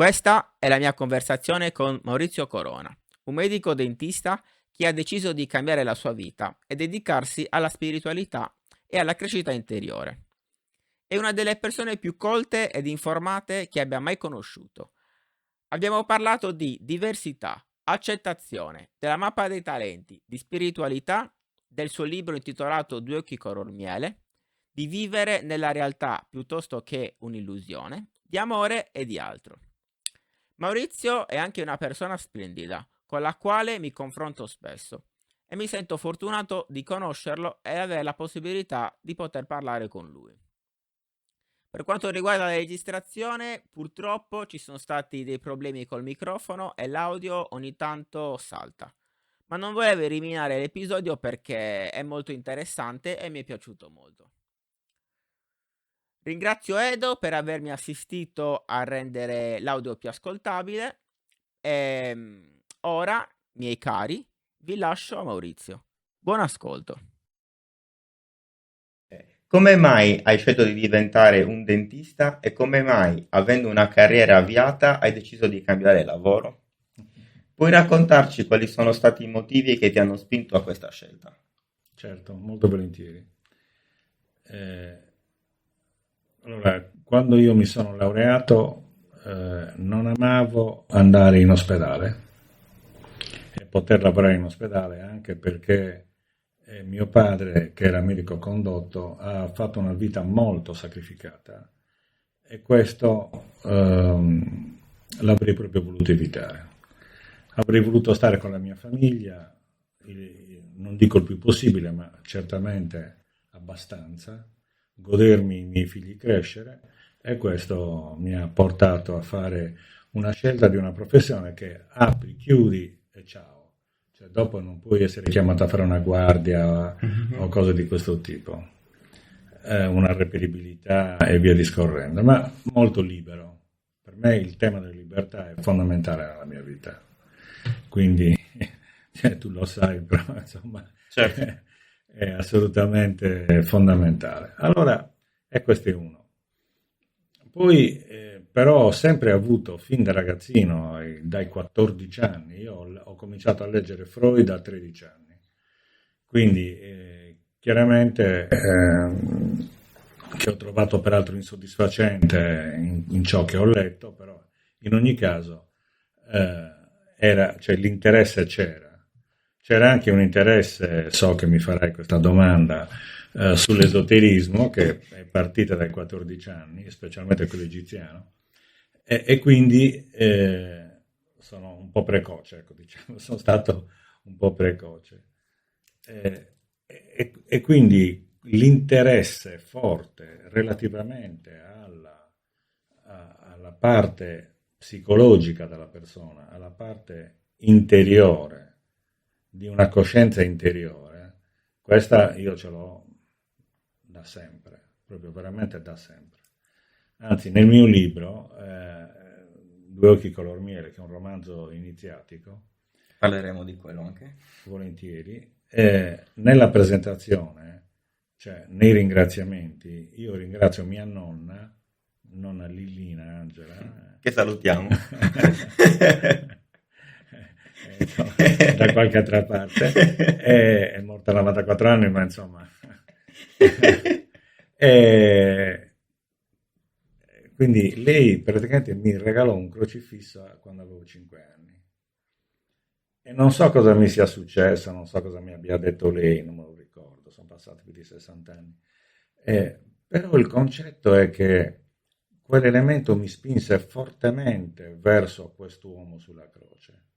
Questa è la mia conversazione con Maurizio Corona, un medico dentista che ha deciso di cambiare la sua vita e dedicarsi alla spiritualità e alla crescita interiore. È una delle persone più colte ed informate che abbia mai conosciuto. Abbiamo parlato di diversità, accettazione, della mappa dei talenti, di spiritualità, del suo libro intitolato Due occhi color miele, di vivere nella realtà piuttosto che un'illusione, di amore e di altro. Maurizio è anche una persona splendida, con la quale mi confronto spesso e mi sento fortunato di conoscerlo e avere la possibilità di poter parlare con lui. Per quanto riguarda la registrazione, purtroppo ci sono stati dei problemi col microfono e l'audio ogni tanto salta. Ma non volevo eliminare l'episodio perché è molto interessante e mi è piaciuto molto. Ringrazio Edo per avermi assistito a rendere l'audio più ascoltabile e ora, miei cari, vi lascio a Maurizio. Buon ascolto. Come mai hai scelto di diventare un dentista e come mai, avendo una carriera avviata, hai deciso di cambiare lavoro? Puoi raccontarci quali sono stati i motivi che ti hanno spinto a questa scelta? Certo, molto volentieri. Allora, quando io mi sono laureato, non amavo andare in ospedale e poter lavorare in ospedale anche perché mio padre, che era medico condotto, ha fatto una vita molto sacrificata e questo l'avrei proprio voluto evitare. Avrei voluto stare con la mia famiglia, non dico il più possibile, ma certamente abbastanza, godermi i miei figli crescere, e questo mi ha portato a fare una scelta di una professione che apri, chiudi e ciao. Cioè, dopo non puoi essere chiamato a fare una guardia o cose di questo tipo, una reperibilità e via discorrendo, ma molto libero. Per me il tema della libertà è fondamentale nella mia vita, quindi tu lo sai, però insomma Certo. è assolutamente fondamentale. Allora, e questo è uno. Poi però ho sempre avuto, fin da ragazzino, dai 14 anni, io ho cominciato a leggere Freud a 13 anni, quindi chiaramente che ho trovato peraltro insoddisfacente in ciò che ho letto, però in ogni caso cioè, l'interesse c'era anche un interesse, so che mi farai questa domanda, sull'esoterismo, che è partita dai 14 anni, specialmente quello egiziano, e quindi sono un po' precoce, ecco, diciamo, sono stato un po' precoce. E quindi l'interesse forte relativamente alla parte psicologica della persona, alla parte interiore, di una coscienza interiore, questa io ce l'ho da sempre, proprio veramente da sempre. Anzi, nel mio libro, Due occhi color miele, che è un romanzo iniziatico, Parleremo di quello anche. volentieri, nella presentazione, cioè nei ringraziamenti, io ringrazio mia nonna Lillina Angela, Che salutiamo. insomma, da qualche altra parte, è morta a 94 anni, ma insomma. Quindi lei praticamente mi regalò un crocifisso quando avevo 5 anni. E non so cosa mi sia successo, non so cosa mi abbia detto lei, non me lo ricordo, sono passati più di 60 anni. Però il concetto è che quell'elemento mi spinse fortemente verso quest'uomo sulla croce.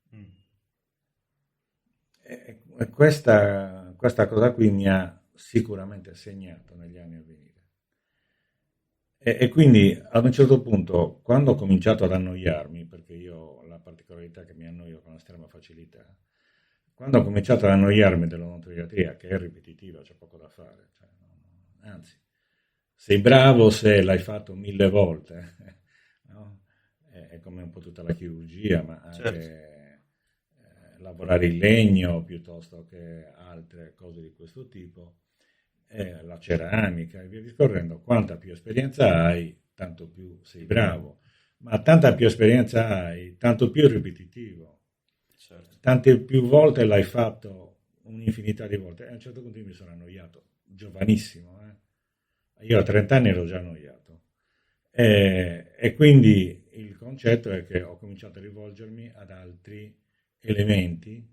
E questa cosa qui mi ha sicuramente segnato negli anni a venire. E quindi ad un certo punto, quando ho cominciato ad annoiarmi, perché io ho la particolarità che mi annoio con estrema facilità, quando ho cominciato ad annoiarmi dell'odontoiatria, che è ripetitiva, c'è poco da fare, cioè, anzi, sei bravo se l'hai fatto 1000 volte, no? È come un po' tutta la chirurgia, ma anche Certo. lavorare il legno piuttosto che altre cose di questo tipo, la ceramica e via discorrendo. Quanta più esperienza hai, tanto più sei bravo. ma tanta più esperienza hai, tanto più è ripetitivo, Certo. tante più volte l'hai fatto un'infinità di volte. E a un certo punto io mi sono annoiato, giovanissimo, Io a 30 anni ero già annoiato. E quindi il concetto è che ho cominciato a rivolgermi ad altri elementi,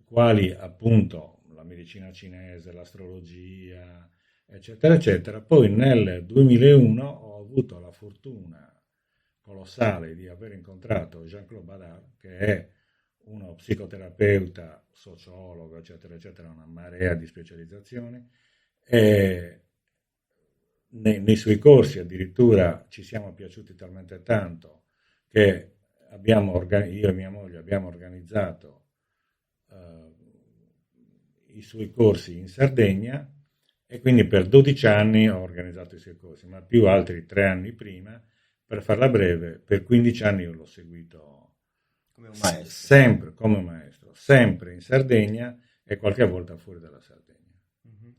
quali appunto la medicina cinese, l'astrologia, eccetera, eccetera. Poi nel 2001 ho avuto la fortuna colossale di aver incontrato Jean-Claude Badard, che è uno psicoterapeuta, sociologo, eccetera, eccetera, una marea di specializzazioni, e nei suoi corsi addirittura ci siamo piaciuti talmente tanto che io e mia moglie abbiamo organizzato i suoi corsi in Sardegna, e quindi per 12 anni ho organizzato i suoi corsi, ma più altri 3 anni prima. Per farla breve, per 15 anni io l'ho seguito Come un maestro. sempre come maestro, sempre in Sardegna e qualche volta fuori dalla Sardegna. Mhm.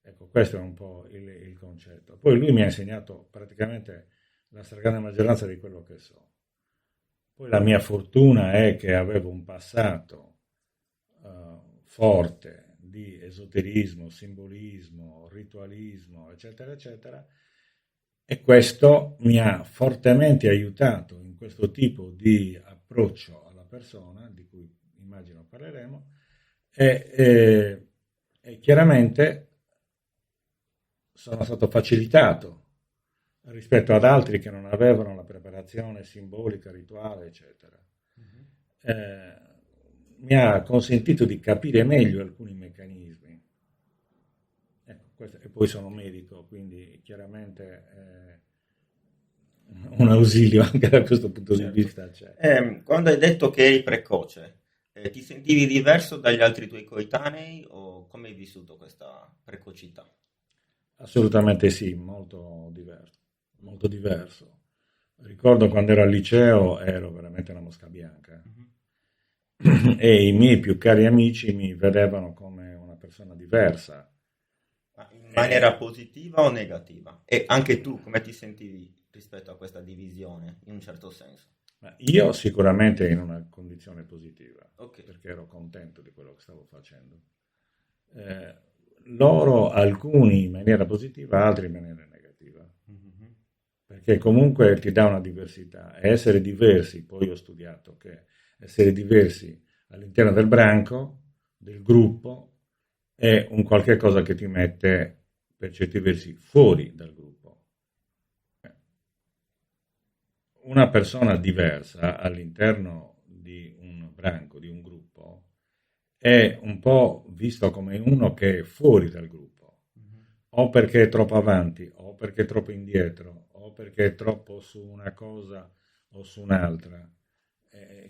Ecco, questo è un po' il concetto. Poi lui mi ha insegnato praticamente la stragrande maggioranza di quello che so. Poi la mia fortuna è che avevo un passato forte di esoterismo, simbolismo, ritualismo, eccetera, eccetera, e questo mi ha fortemente aiutato in questo tipo di approccio alla persona, di cui immagino parleremo, e chiaramente sono stato facilitato rispetto ad altri che non avevano la preparazione simbolica, rituale, eccetera. Mi ha consentito di capire meglio alcuni meccanismi. Ecco, e poi sono medico, quindi chiaramente un ausilio anche da questo punto Certo. di vista c'è. Quando hai detto che eri precoce, ti sentivi diverso dagli altri tuoi coetanei o come hai vissuto questa precocità? Assolutamente sì, molto diverso, molto diverso. Ricordo quando ero al liceo ero veramente una mosca bianca. E i miei più cari amici mi vedevano come una persona diversa. Ma in maniera positiva o negativa? E anche tu come ti sentivi rispetto a questa divisione, in un certo senso? Ma io sicuramente in una condizione positiva, Ok. perché ero contento di quello che stavo facendo. Loro, alcuni in maniera positiva, altri in maniera negativa, Mhm. perché comunque ti dà una diversità. E essere diversi, poi ho studiato che essere diversi all'interno del branco, del gruppo, è un qualche cosa che ti mette, per certi versi, fuori dal gruppo. Una persona diversa all'interno di un branco, di un gruppo, è un po' visto come uno che è fuori dal gruppo, o perché è troppo avanti, o perché è troppo indietro, o perché è troppo su una cosa o su un'altra.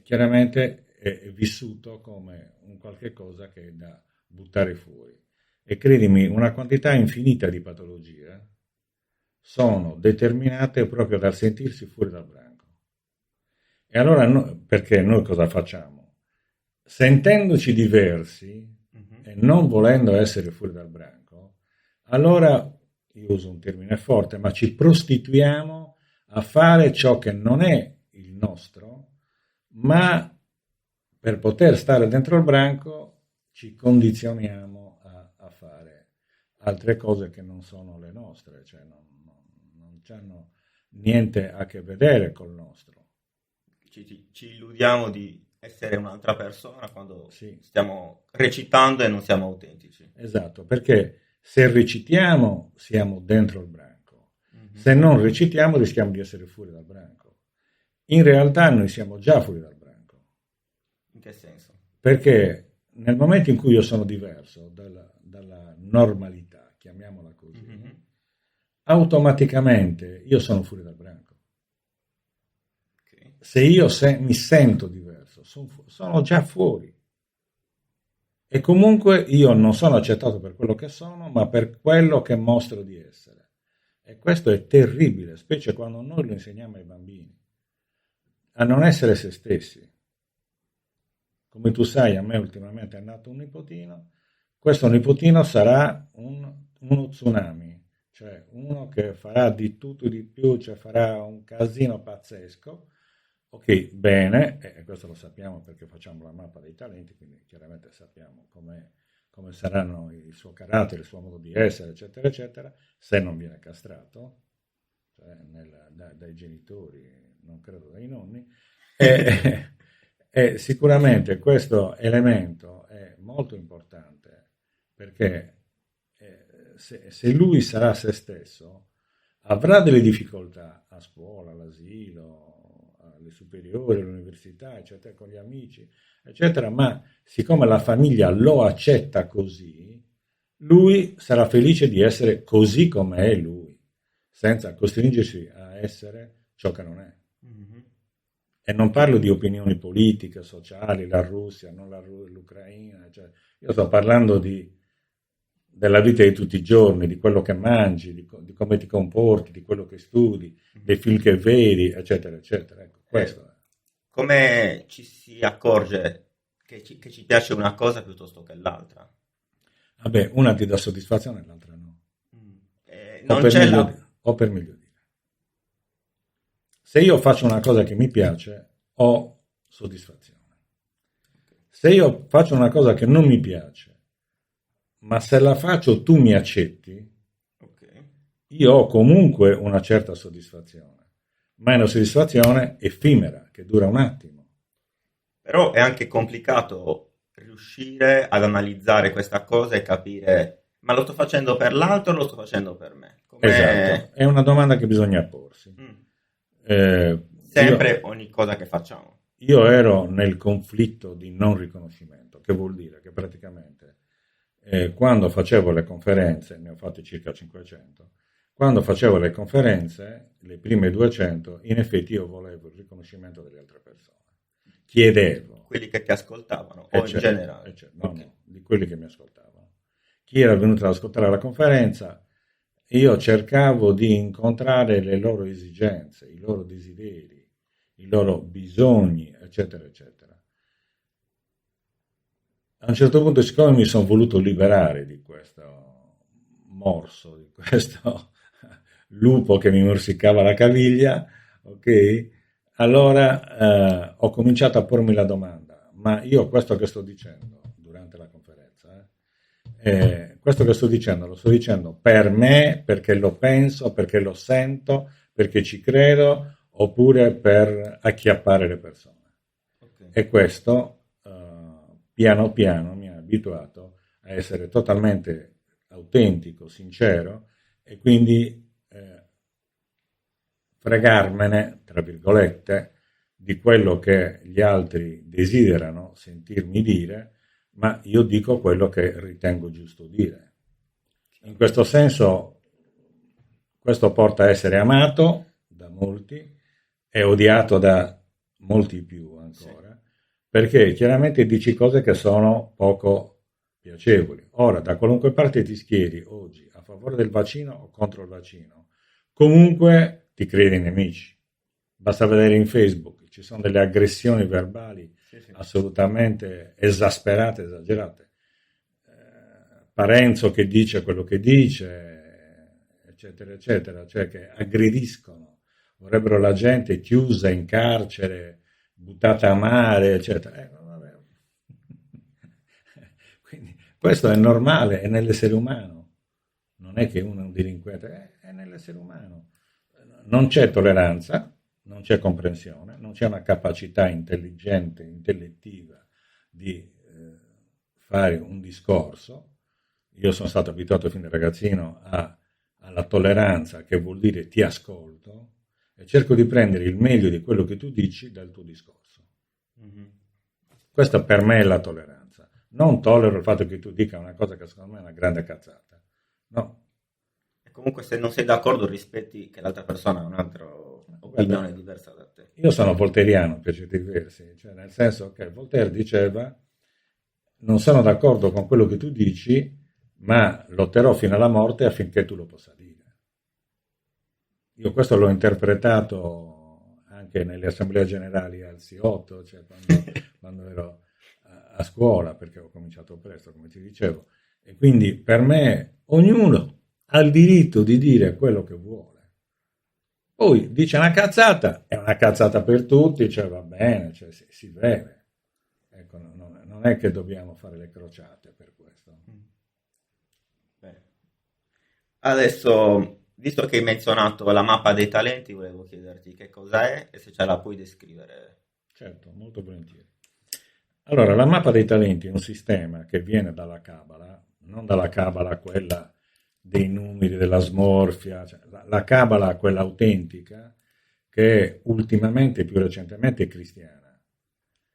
Chiaramente è vissuto come un qualche cosa che è da buttare fuori. E credimi, una quantità infinita di patologie sono determinate proprio dal sentirsi fuori dal branco. E allora, perché noi cosa facciamo? Sentendoci diversi e non volendo essere fuori dal branco, allora, io uso un termine forte, ma ci prostituiamo a fare ciò che non è il nostro, ma per poter stare dentro il branco ci condizioniamo a fare altre cose che non sono le nostre, cioè non hanno niente a che vedere col nostro. Ci illudiamo di essere un'altra persona quando Sì. stiamo recitando e non siamo autentici. Esatto, perché se recitiamo siamo dentro il branco, se non recitiamo rischiamo di essere fuori dal branco. In realtà noi siamo già fuori dal branco. In che senso? Perché nel momento in cui io sono diverso dalla normalità, chiamiamola così, automaticamente io sono fuori dal branco. Okay. Se io mi sento diverso, sono già fuori. E comunque io non sono accettato per quello che sono, ma per quello che mostro di essere. E questo è terribile, specie quando noi lo insegniamo ai bambini, a non essere se stessi. Come tu sai, a me ultimamente è nato un nipotino, questo nipotino sarà uno tsunami, cioè uno che farà di tutto e di più, cioè farà un casino pazzesco. Ok, bene, e questo lo sappiamo perché facciamo la mappa dei talenti, quindi chiaramente sappiamo come saranno il suo carattere, il suo modo di essere, eccetera, eccetera, se non viene castrato, cioè dai genitori, non credo dai nonni, e, e sicuramente questo elemento è molto importante perché se lui sarà se stesso, avrà delle difficoltà a scuola, all'asilo, alle superiori, all'università, eccetera, con gli amici, eccetera, ma siccome la famiglia lo accetta così, lui sarà felice di essere così come è lui, senza costringersi a essere ciò che non è. Mhm. E non parlo di opinioni politiche, sociali, la Russia, non l'Ucraina, cioè, io sto parlando della vita di tutti i giorni, di quello che mangi, di come ti comporti, di quello che studi, dei film che vedi, eccetera, eccetera. Ecco, questo è. Come ci si accorge che ci piace una cosa piuttosto che l'altra? Vabbè, una ti dà soddisfazione e l'altra no. Non c'è O per meglio dire. Se io faccio una cosa che mi piace, ho soddisfazione. Se io faccio una cosa che non mi piace, ma se la faccio tu mi accetti, Ok. io ho comunque una certa soddisfazione, ma è una soddisfazione effimera, che dura un attimo. Però è anche complicato riuscire ad analizzare questa cosa e capire, ma lo sto facendo per l'altro o lo sto facendo per me? Esatto, è una domanda che bisogna porsi. Sempre ogni cosa che facciamo. Io ero nel conflitto di non riconoscimento, che vuol dire che praticamente quando facevo le conferenze, ne ho fatte circa 500, quando facevo le conferenze, le prime 200, in effetti io volevo il riconoscimento delle altre persone. Chiedevo. Quelli che ti ascoltavano, o in generale? No, okay. No, di quelli che mi ascoltavano. Chi era venuto ad ascoltare la conferenza, io cercavo di incontrare le loro esigenze, i loro desideri, i loro bisogni, eccetera, eccetera. A un certo punto, siccome mi sono voluto liberare di questo morso, di questo lupo che mi morsicava la caviglia, ok? Allora ho cominciato a pormi la domanda, ma io questo che sto dicendo durante la conferenza, questo che sto dicendo lo sto dicendo per me, perché lo penso, perché lo sento, perché ci credo, oppure per acchiappare le persone. Okay. E questo piano piano mi ha abituato a essere totalmente autentico, sincero e quindi fregarmene, tra virgolette, di quello che gli altri desiderano sentirmi dire, ma io dico quello che ritengo giusto dire. In questo senso, questo porta a essere amato da molti e odiato da molti più ancora, sì. Perché chiaramente dici cose che sono poco piacevoli. Ora, da qualunque parte ti schieri oggi, a favore del vaccino o contro il vaccino, comunque ti crei dei nemici. Basta vedere in Facebook, ci sono delle aggressioni verbali assolutamente esasperate, esagerate. Parenzo che dice quello che dice, eccetera, eccetera, cioè che aggrediscono, vorrebbero la gente chiusa in carcere, buttata a mare, eccetera. Vabbè. Quindi questo è normale, è nell'essere umano. Non è che uno è un delinquente, è nell'essere umano. Non c'è tolleranza, non c'è comprensione, non c'è una capacità intelligente, intellettiva di fare un discorso. Io sono stato abituato fin da ragazzino alla tolleranza, che vuol dire ti ascolto e cerco di prendere il meglio di quello che tu dici dal tuo discorso. Mm-hmm. Questa per me è la tolleranza. Non tollero il fatto che tu dica una cosa che secondo me è una grande cazzata. No. E comunque se non sei d'accordo rispetti che l'altra persona ha un'altra opinione diversa da te. Io sono voltairiano per certi versi, cioè nel senso che Voltaire diceva non sono d'accordo con quello che tu dici, ma lotterò fino alla morte affinché tu lo possa dire. Io questo l'ho interpretato anche nelle assemblee generali al C8, cioè quando ero a scuola, perché ho cominciato presto, come ti dicevo. E quindi per me ognuno ha il diritto di dire quello che vuole. Poi dice una cazzata, è una cazzata per tutti, cioè va bene, cioè si vede. Ecco, non è che dobbiamo fare le crociate per questo. Bene. Adesso, visto che hai menzionato la mappa dei talenti, volevo chiederti che cos'è e se ce la puoi descrivere. Certo, molto volentieri. Allora, la mappa dei talenti è un sistema che viene dalla Cabala, non dalla Cabala quella dei numeri, della smorfia, cioè la Cabala, quella autentica, che è ultimamente, più recentemente, cristiana.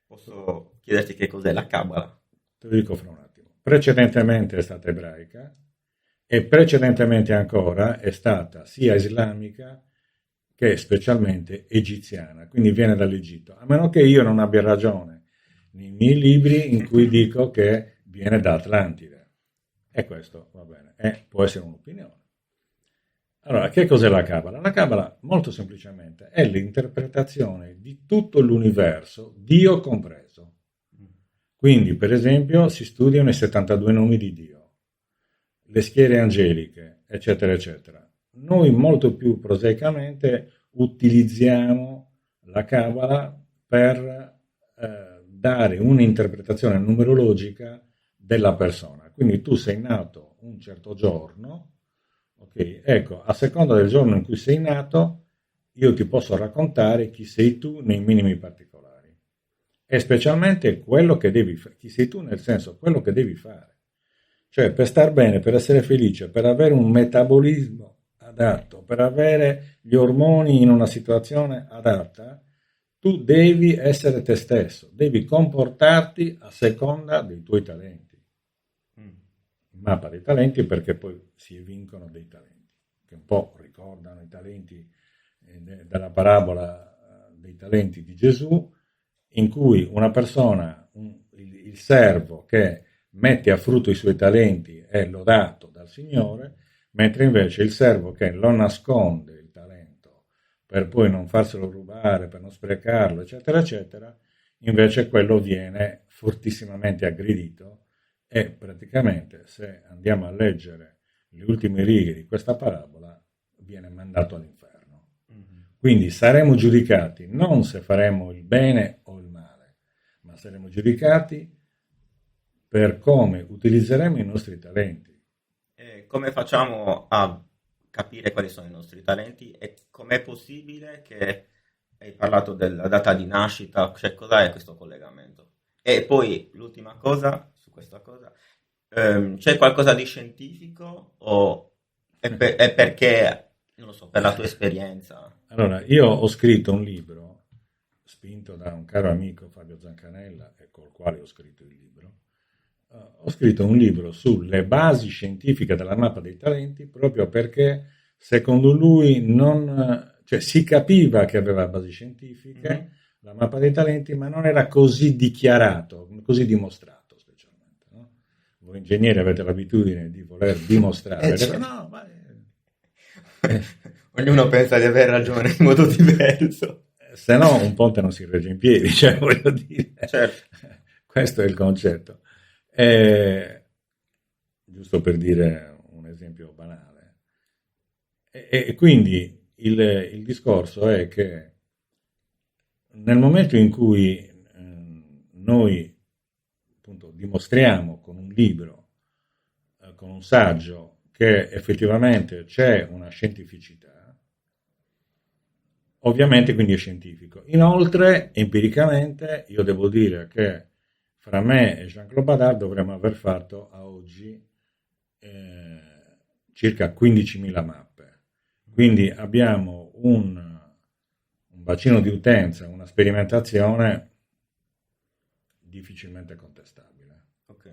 Posso chiederti che cos'è la Kabbalah? Te lo dico fra un attimo. Precedentemente è stata ebraica e precedentemente ancora è stata sia islamica che specialmente egiziana, quindi viene dall'Egitto, a meno che io non abbia ragione nei miei libri in cui dico che viene da Atlantide. E questo va bene, può essere un'opinione. Allora, che cos'è la Kabbalah? La Kabbalah, molto semplicemente, è l'interpretazione di tutto l'universo, Dio compreso. Quindi, per esempio, si studiano i 72 nomi di Dio, le schiere angeliche, eccetera, eccetera. Noi molto più prosaicamente utilizziamo la Kabbalah per dare un'interpretazione numerologica della persona. Quindi tu sei nato un certo giorno, ok? Ecco, a seconda del giorno in cui sei nato, io ti posso raccontare chi sei tu nei minimi particolari. E specialmente quello che devi fare. Chi sei tu nel senso, quello che devi fare. Cioè, per star bene, per essere felice, per avere un metabolismo adatto, per avere gli ormoni in una situazione adatta, tu devi essere te stesso, devi comportarti a seconda dei tuoi talenti. Mappa dei talenti, perché poi si evincono dei talenti, che un po' ricordano i talenti della parabola dei talenti di Gesù, in cui una persona, il servo che mette a frutto i suoi talenti è lodato dal Signore, mentre invece il servo che lo nasconde il talento per poi non farselo rubare, per non sprecarlo, eccetera, eccetera, invece quello viene fortissimamente aggredito e praticamente, se andiamo a leggere le ultime righe di questa parabola, viene mandato all'inferno. Quindi saremo giudicati non se faremo il bene o il male, ma saremo giudicati per come utilizzeremo i nostri talenti. E come facciamo a capire quali sono i nostri talenti e com'è possibile che hai parlato della data di nascita, cioè cos'è questo collegamento? E poi l'ultima cosa, su questa cosa, c'è qualcosa di scientifico o è perché, non lo so, per la tua esperienza? Allora, io ho scritto un libro, spinto da un caro amico Fabio Zancanella, e col quale ho scritto il libro. Ho scritto un libro sulle basi scientifiche della mappa dei talenti, proprio perché secondo lui cioè, si capiva che aveva basi scientifiche, la mappa dei talenti, ma non era così dichiarato, così dimostrato specialmente. No? Voi ingegneri avete l'abitudine di voler dimostrare. No, ma ognuno pensa di aver ragione in modo diverso. Se no un ponte non si regge in piedi, cioè voglio dire. Certo. Questo è il concetto. Giusto per dire un esempio banale. E quindi il discorso è che nel momento in cui noi appunto dimostriamo con un libro, con un saggio, che effettivamente c'è una scientificità, ovviamente quindi è scientifico. Inoltre, empiricamente, io devo dire che fra me e Jean-Claude Badard dovremmo aver fatto a oggi circa 15.000 mappe. Quindi abbiamo un bacino di utenza, una sperimentazione difficilmente contestabile. Okay.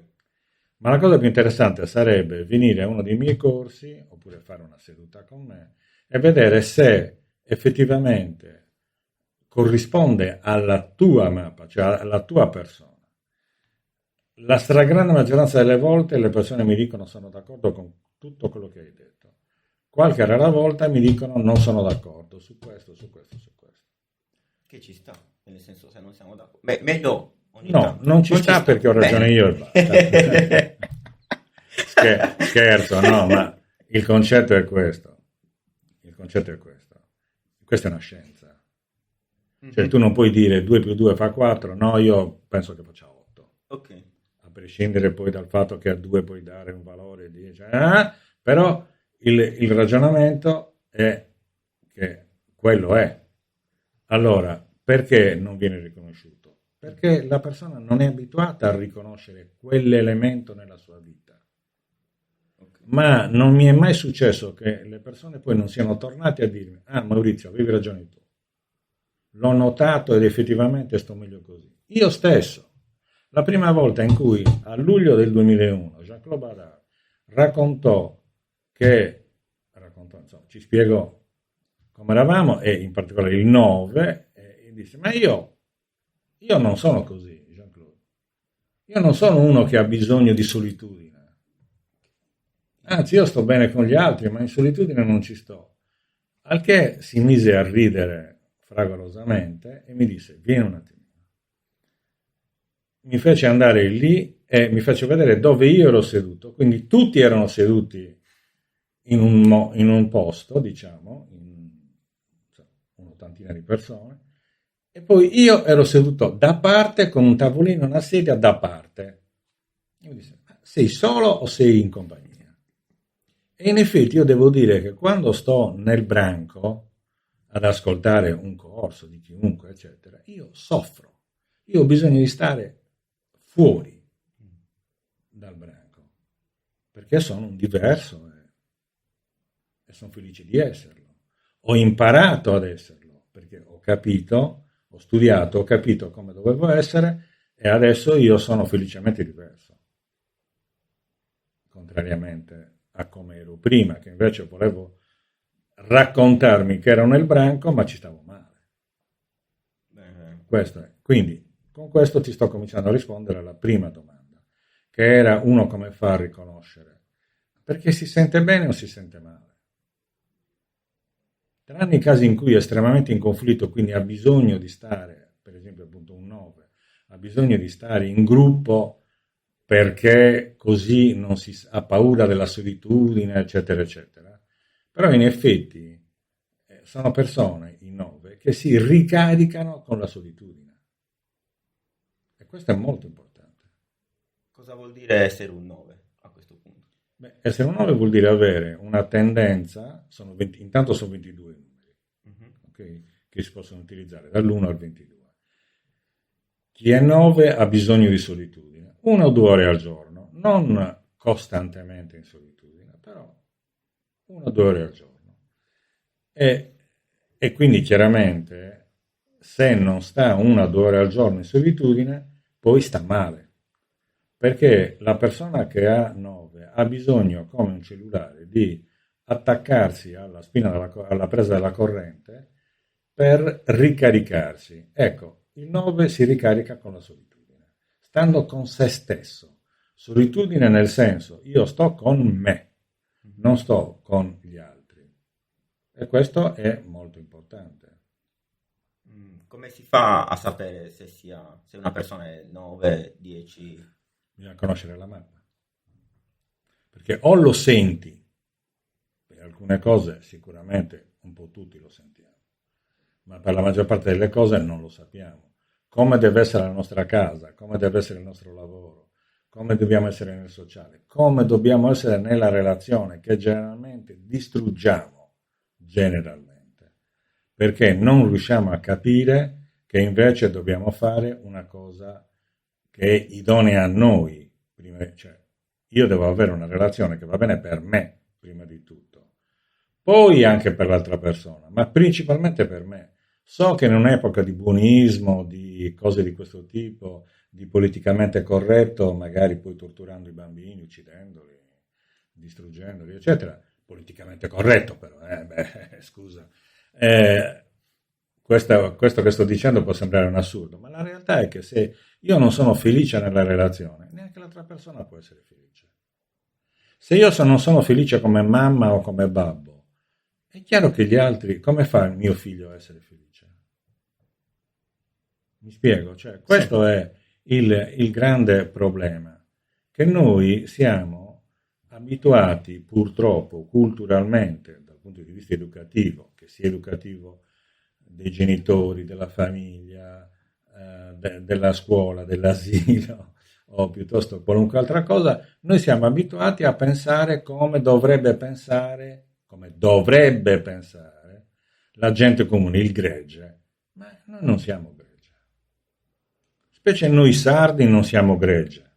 Ma la cosa più interessante sarebbe venire a uno dei miei corsi, oppure fare una seduta con me, e vedere se effettivamente corrisponde alla tua mappa, cioè alla tua persona. La stragrande maggioranza delle volte le persone mi dicono sono d'accordo con tutto quello che hai detto. Qualche rara volta mi dicono non sono d'accordo su questo, su questo, su questo. Che ci sta, nel senso, se non siamo d'accordo. Beh, meglio ogni No, tanto. non ci sta perché ho ragione io e basta. Scherzo, no, ma il concetto è questo. Il concetto è questo. Questa è una scienza. Cioè tu non puoi dire 2 più 2 fa 4, no, io penso che faccia 8. Ok. A prescindere poi dal fatto che a 2 puoi dare un valore 10, però il ragionamento è che quello è. Allora, perché non viene riconosciuto? Perché la persona non è abituata a riconoscere quell'elemento nella sua vita. Ma non mi è mai successo che le persone poi non siano tornate a dirmi: ah, Maurizio, avevi ragione tu, l'ho notato ed effettivamente sto meglio così. Io stesso, la prima volta in cui a luglio del 2001 Jean-Claude Barrard insomma, ci spiegò come eravamo, e in particolare il 9, e disse: ma io non sono così, Jean-Claude, io non sono uno che ha bisogno di solitudine. Anzi, io sto bene con gli altri, ma in solitudine non ci sto. Al che si mise a ridere fragorosamente e mi disse: vieni un attimo. Mi fece andare lì e mi fece vedere dove io ero seduto, quindi tutti erano seduti in un posto, diciamo, un'ottantina di persone, e poi io ero seduto da parte con un tavolino e una sedia da parte. E mi disse: sei solo o sei in compagnia? E in effetti io devo dire che quando sto nel branco ad ascoltare un corso di chiunque, eccetera, io soffro. Io ho bisogno di stare fuori dal branco, perché sono un diverso e sono felice di esserlo. Ho imparato ad esserlo, perché ho capito, ho studiato, ho capito come dovevo essere, e adesso io sono felicemente diverso. Contrariamente a come ero prima, che invece volevo raccontarmi che ero nel branco, ma ci stavo male. Questo è. Quindi, con questo ti sto cominciando a rispondere alla prima domanda, che era: uno come fa a riconoscere? Perché si sente bene o si sente male? Tranne i casi in cui è estremamente in conflitto, quindi ha bisogno di stare, per esempio appunto un 9, ha bisogno di stare in gruppo perché così non si ha paura della solitudine, eccetera, eccetera. Però in effetti sono persone, i 9, che si ricaricano con la solitudine. E questo è molto importante. Cosa vuol dire essere un 9 a questo punto? Beh, essere un 9 vuol dire avere una tendenza, intanto sono 22 numeri, okay, che si possono utilizzare dall'1 al 22. Chi è 9 ha bisogno di solitudine, 1 o 2 ore al giorno, non costantemente in solitudine, però 1 o 2 ore al giorno. E quindi chiaramente, se non sta 1 o 2 ore al giorno in solitudine, poi sta male. Perché la persona che ha 9 ha bisogno, come un cellulare, di attaccarsi alla spina alla presa della corrente per ricaricarsi. Ecco, il 9 si ricarica con la solitudine, stando con se stesso. Solitudine nel senso: io sto con me, non sto con gli altri. E questo è molto importante. Come si fa a sapere se una persona è 9, 10? Bisogna conoscere la mappa. Perché o lo senti, per alcune cose sicuramente un po' tutti lo sentiamo, ma per la maggior parte delle cose non lo sappiamo. Come deve essere la nostra casa, come deve essere il nostro lavoro, come dobbiamo essere nel sociale, come dobbiamo essere nella relazione, che generalmente distruggiamo, perché non riusciamo a capire che invece dobbiamo fare una cosa che è idonea a noi. Cioè, io devo avere una relazione che va bene per me, prima di tutto, poi anche per l'altra persona, ma principalmente per me. So che in un'epoca di buonismo, di cose di questo tipo, di politicamente corretto, magari poi torturando i bambini, uccidendoli, distruggendoli, eccetera, politicamente corretto però, scusa, questo che sto dicendo può sembrare un assurdo, ma la realtà è che se io non sono felice nella relazione, neanche l'altra persona può essere felice. Se io non sono felice come mamma o come babbo, è chiaro che gli altri, come fa il mio figlio a essere felice? Mi spiego? Cioè, questo è il grande problema, che noi siamo abituati purtroppo culturalmente, dal punto di vista educativo, che sia educativo dei genitori, della famiglia, della scuola, dell'asilo o piuttosto qualunque altra cosa, noi siamo abituati a pensare come dovrebbe pensare la gente comune, il gregge, ma noi non siamo gregge. Specie noi sardi non siamo gregge,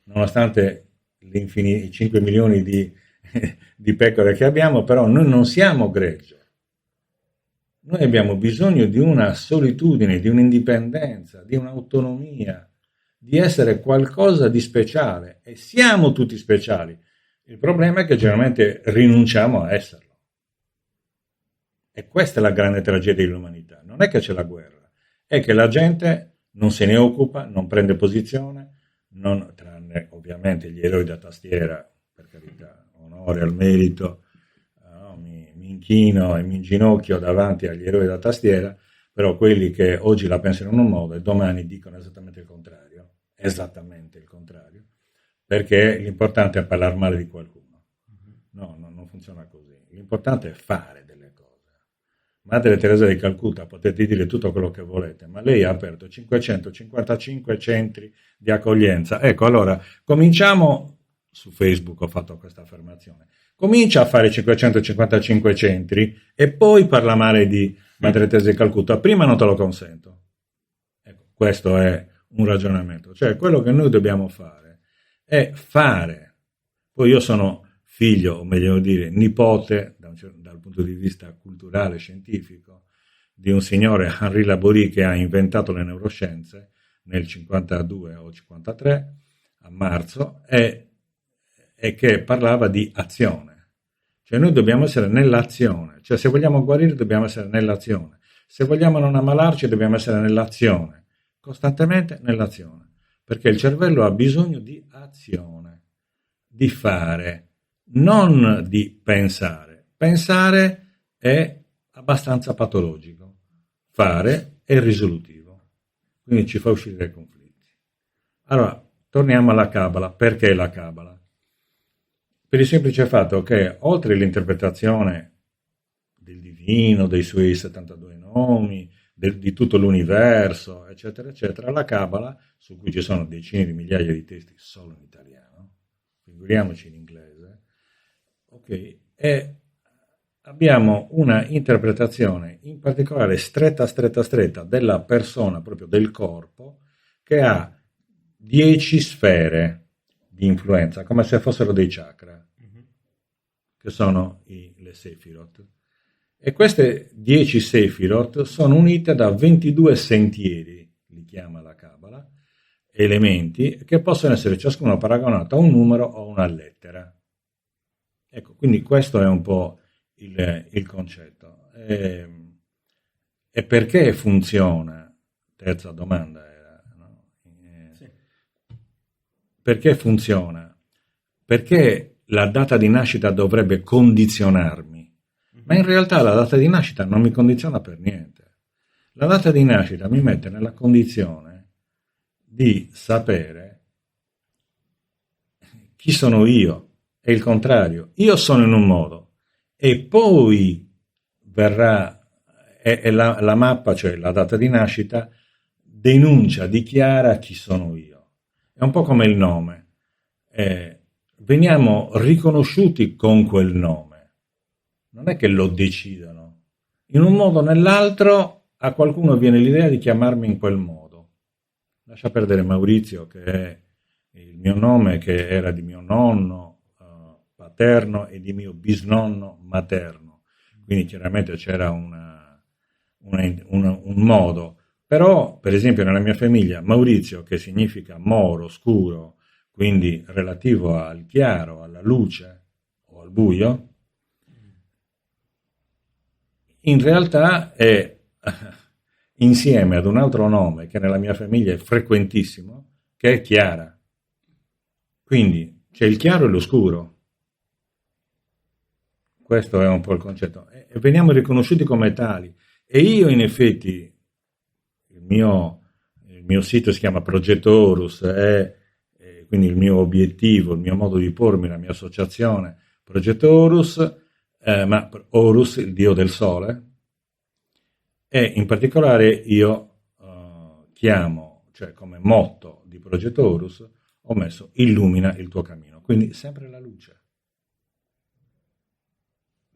nonostante i 5 milioni di pecore che abbiamo, però noi non siamo gregge. Noi abbiamo bisogno di una solitudine, di un'indipendenza, di un'autonomia, di essere qualcosa di speciale, e siamo tutti speciali. Il problema è che generalmente rinunciamo a esserlo. E questa è la grande tragedia dell'umanità. Non è che c'è la guerra, è che la gente non se ne occupa, non prende posizione, tranne ovviamente gli eroi da tastiera, per carità, onore al merito, no, mi inchino e mi inginocchio davanti agli eroi da tastiera, però quelli che oggi la pensano in un modo e domani dicono esattamente il contrario, perché l'importante è parlare male di qualcuno. No, non funziona così. L'importante è fare delle cose. Madre Teresa di Calcutta, potete dire tutto quello che volete, ma lei ha aperto 555 centri di accoglienza. Ecco, allora, cominciamo, su Facebook ho fatto questa affermazione, comincia a fare 555 centri e poi parla male di Madre Teresa di Calcutta. Prima non te lo consento. Ecco, questo è un ragionamento. Cioè, quello che noi dobbiamo fare è fare. Poi io sono figlio, o meglio dire, nipote, dal punto di vista culturale e scientifico, di un signore, Henri Laborie, che ha inventato le neuroscienze nel 52 o 53, a marzo, e che parlava di azione. Cioè noi dobbiamo essere nell'azione. Cioè se vogliamo guarire dobbiamo essere nell'azione. Se vogliamo non ammalarci dobbiamo essere nell'azione. Costantemente nell'azione. Perché il cervello ha bisogno di azione, di fare, non di pensare. Pensare è abbastanza patologico, fare è risolutivo, quindi ci fa uscire dai conflitti. Allora, torniamo alla Kabbalah. Perché la Kabbalah? Per il semplice fatto che, oltre all'interpretazione del divino, dei suoi 72 nomi, di tutto l'universo, eccetera, eccetera, la Kabbalah, su cui ci sono decine di migliaia di testi solo in italiano, figuriamoci in inglese, ok, e abbiamo una interpretazione in particolare stretta della persona, proprio del corpo, che ha 10 sfere di influenza, come se fossero dei chakra, che sono le Sefirot. E queste 10 Sefirot sono unite da 22 sentieri, li chiama la Kabbalah, elementi, che possono essere ciascuno paragonato a un numero o una lettera. Ecco, quindi questo è un po' il concetto. E perché funziona? Terza domanda era, no? Sì. Perché funziona? Perché la data di nascita dovrebbe condizionarmi? Ma in realtà la data di nascita non mi condiziona per niente. La data di nascita mi mette nella condizione di sapere chi sono io, e il contrario. Io sono in un modo e poi verrà la mappa, cioè la data di nascita, denuncia, dichiara chi sono io. È un po' come il nome. Veniamo riconosciuti con quel nome. Non è che lo decidano. In un modo o nell'altro a qualcuno viene l'idea di chiamarmi in quel modo. Lascia perdere Maurizio, che è il mio nome, che era di mio nonno paterno e di mio bisnonno materno. Quindi chiaramente c'era un modo. Però, per esempio, nella mia famiglia, Maurizio, che significa moro, scuro, quindi relativo al chiaro, alla luce o al buio, in realtà è insieme ad un altro nome che nella mia famiglia è frequentissimo, che è Chiara. Quindi c'è il chiaro e l'oscuro. Questo è un po' il concetto. E veniamo riconosciuti come tali. E io, in effetti, il mio sito si chiama Progetto Horus, quindi il mio obiettivo, il mio modo di pormi, la mia associazione, progetto Horus, ma Horus, il dio del sole, e in particolare io chiamo, cioè come motto di progetto Horus, ho messo illumina il tuo cammino, quindi sempre la luce.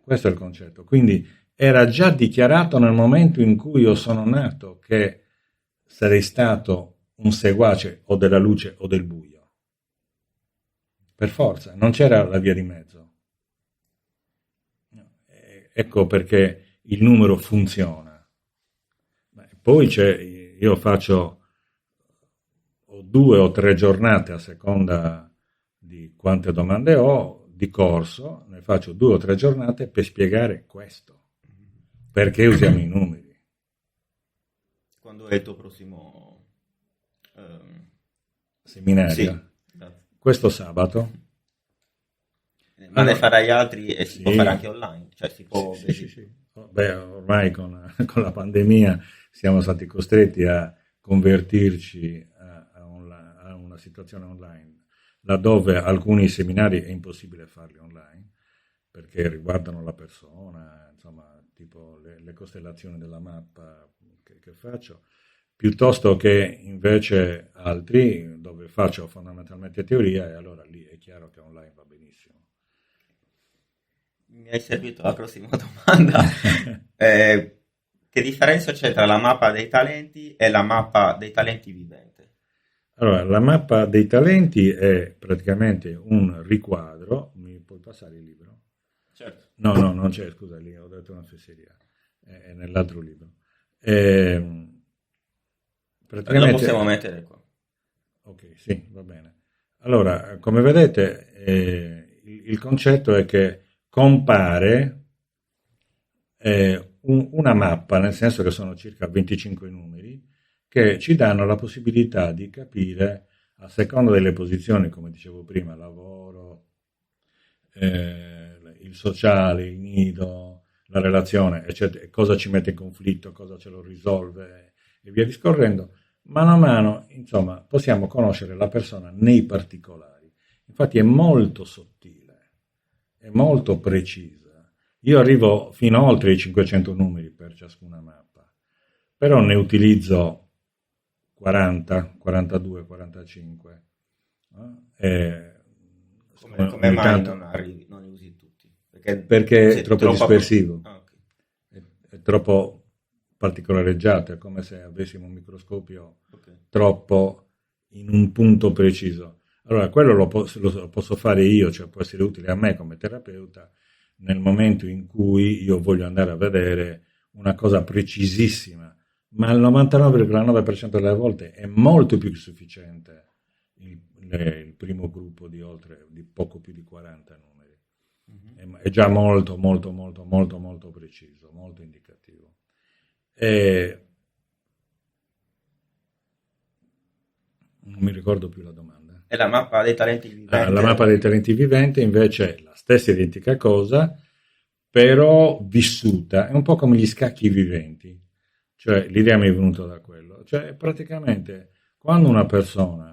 Questo è il concetto. Quindi era già dichiarato nel momento in cui io sono nato che sarei stato un seguace o della luce o del buio. Per forza, non c'era la via di mezzo. Ecco perché il numero funziona. Poi io faccio 2 o 3 giornate a seconda di quante domande ho di corso, ne faccio 2 o 3 giornate per spiegare questo, perché usiamo i numeri. Quando è il tuo prossimo seminario? Sì, esatto. Questo sabato. Ma ne farai altri e si sì. può fare anche online? Cioè si può sì. Beh, ormai con la pandemia siamo stati costretti a convertirci a una situazione online, laddove alcuni seminari è impossibile farli online, perché riguardano la persona, insomma, tipo le costellazioni della mappa che faccio, piuttosto che invece altri dove faccio fondamentalmente teoria, e allora lì è chiaro che online va benissimo. Mi hai servito la prossima domanda. Che differenza c'è tra la mappa dei talenti e la mappa dei talenti vivente? Allora, la mappa dei talenti è praticamente un riquadro. Mi puoi passare il libro? Certo. No, non c'è, scusa, lì ho detto una fesseria. È nell'altro libro. Lo possiamo mettere qua. Ok, sì, va bene. Allora, come vedete, il concetto è che compare una mappa, nel senso che sono circa 25 numeri, che ci danno la possibilità di capire, a seconda delle posizioni, come dicevo prima, lavoro, il sociale, il nido, la relazione, eccetera, cosa ci mette in conflitto, cosa ce lo risolve, e via discorrendo. Mano a mano, insomma, possiamo conoscere la persona nei particolari. Infatti è molto sottile, è molto precisa. Io arrivo fino a oltre i 500 numeri per ciascuna mappa, però ne utilizzo 40, 42, 45. Come mai non ne usi tutti? Perché è troppo dispersivo, okay. È troppo particolareggiato, è come se avessimo un microscopio troppo in un punto preciso. Allora, quello lo posso fare io, cioè può essere utile a me come terapeuta nel momento in cui io voglio andare a vedere una cosa precisissima, ma il 99,9% delle volte è molto più sufficiente il primo gruppo di poco più di 40 numeri. Mm-hmm. È già molto preciso, molto indicativo. Non mi ricordo più la domanda. È la mappa dei talenti viventi. La mappa dei talenti viventi invece è la stessa identica cosa, però vissuta. È un po' come gli scacchi viventi. Cioè, l'idea mi è venuta da quello. Cioè, praticamente, quando una persona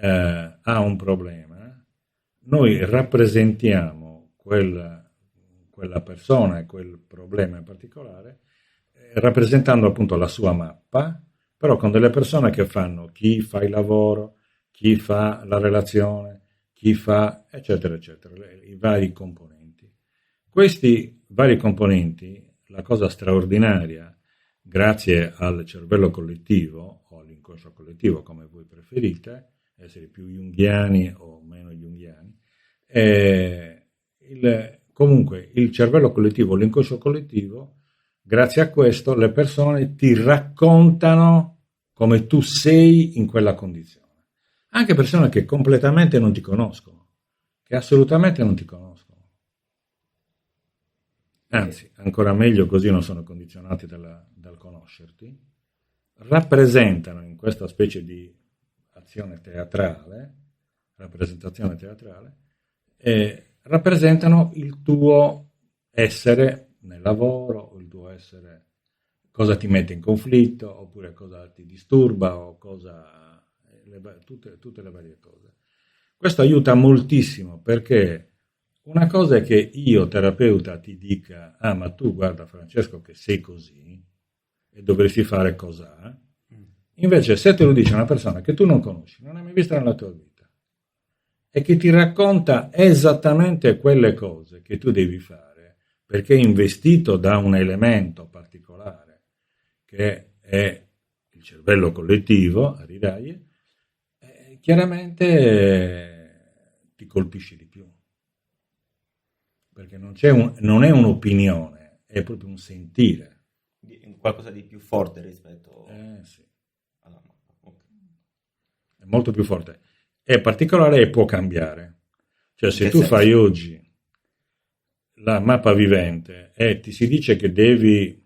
ha un problema, noi rappresentiamo quella persona e quel problema in particolare, rappresentando appunto la sua mappa, però con delle persone che fanno chi fa il lavoro, chi fa la relazione, chi fa eccetera eccetera, i vari componenti. Questi vari componenti, la cosa straordinaria, grazie al cervello collettivo o all'inconscio collettivo, come voi preferite, essere più junghiani o meno junghiani, comunque il cervello collettivo, l'inconscio collettivo, grazie a questo le persone ti raccontano come tu sei in quella condizione. Anche persone che completamente non ti conoscono, che assolutamente non ti conoscono. Anzi, ancora meglio, così non sono condizionati dal conoscerti, rappresentano in questa specie di azione teatrale, rappresentazione teatrale, rappresentano il tuo essere nel lavoro, il tuo essere, cosa ti mette in conflitto, oppure cosa ti disturba, o tutte le varie cose. Questo aiuta moltissimo, perché una cosa è che io, terapeuta, ti dica: ah, ma tu guarda Francesco che sei così e dovresti fare cos'ha. Invece se te lo dice una persona che tu non conosci, non hai mai vista nella tua vita, e che ti racconta esattamente quelle cose che tu devi fare, perché è investito da un elemento particolare, che è il cervello collettivo, a ridaglie, chiaramente ti colpisce di più. Perché non è un'opinione, è proprio un sentire. Qualcosa di più forte rispetto Sì. alla mappa. Okay. È molto più forte. È particolare e può cambiare. Cioè, se tu senso? fai oggi la mappa vivente e ti si dice che devi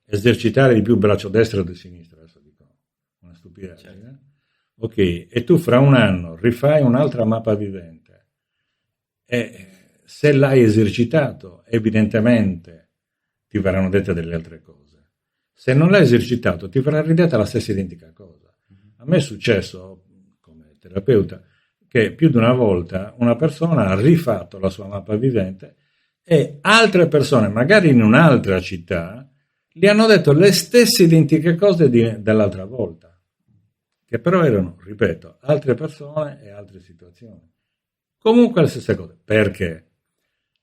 esercitare di più il braccio destro o del sinistro, adesso dico una stupidaggine, Certo. Ok, e tu fra un anno rifai un'altra mappa vivente, e se l'hai esercitato, evidentemente ti verranno dette delle altre cose. Se non l'hai esercitato, ti verrà ridetta la stessa identica cosa. A me è successo, come terapeuta, che più di una volta una persona ha rifatto la sua mappa vivente e altre persone, magari in un'altra città, gli hanno detto le stesse identiche cose dell'altra volta, che però erano, ripeto, altre persone e altre situazioni. Comunque le stesse cose. Perché?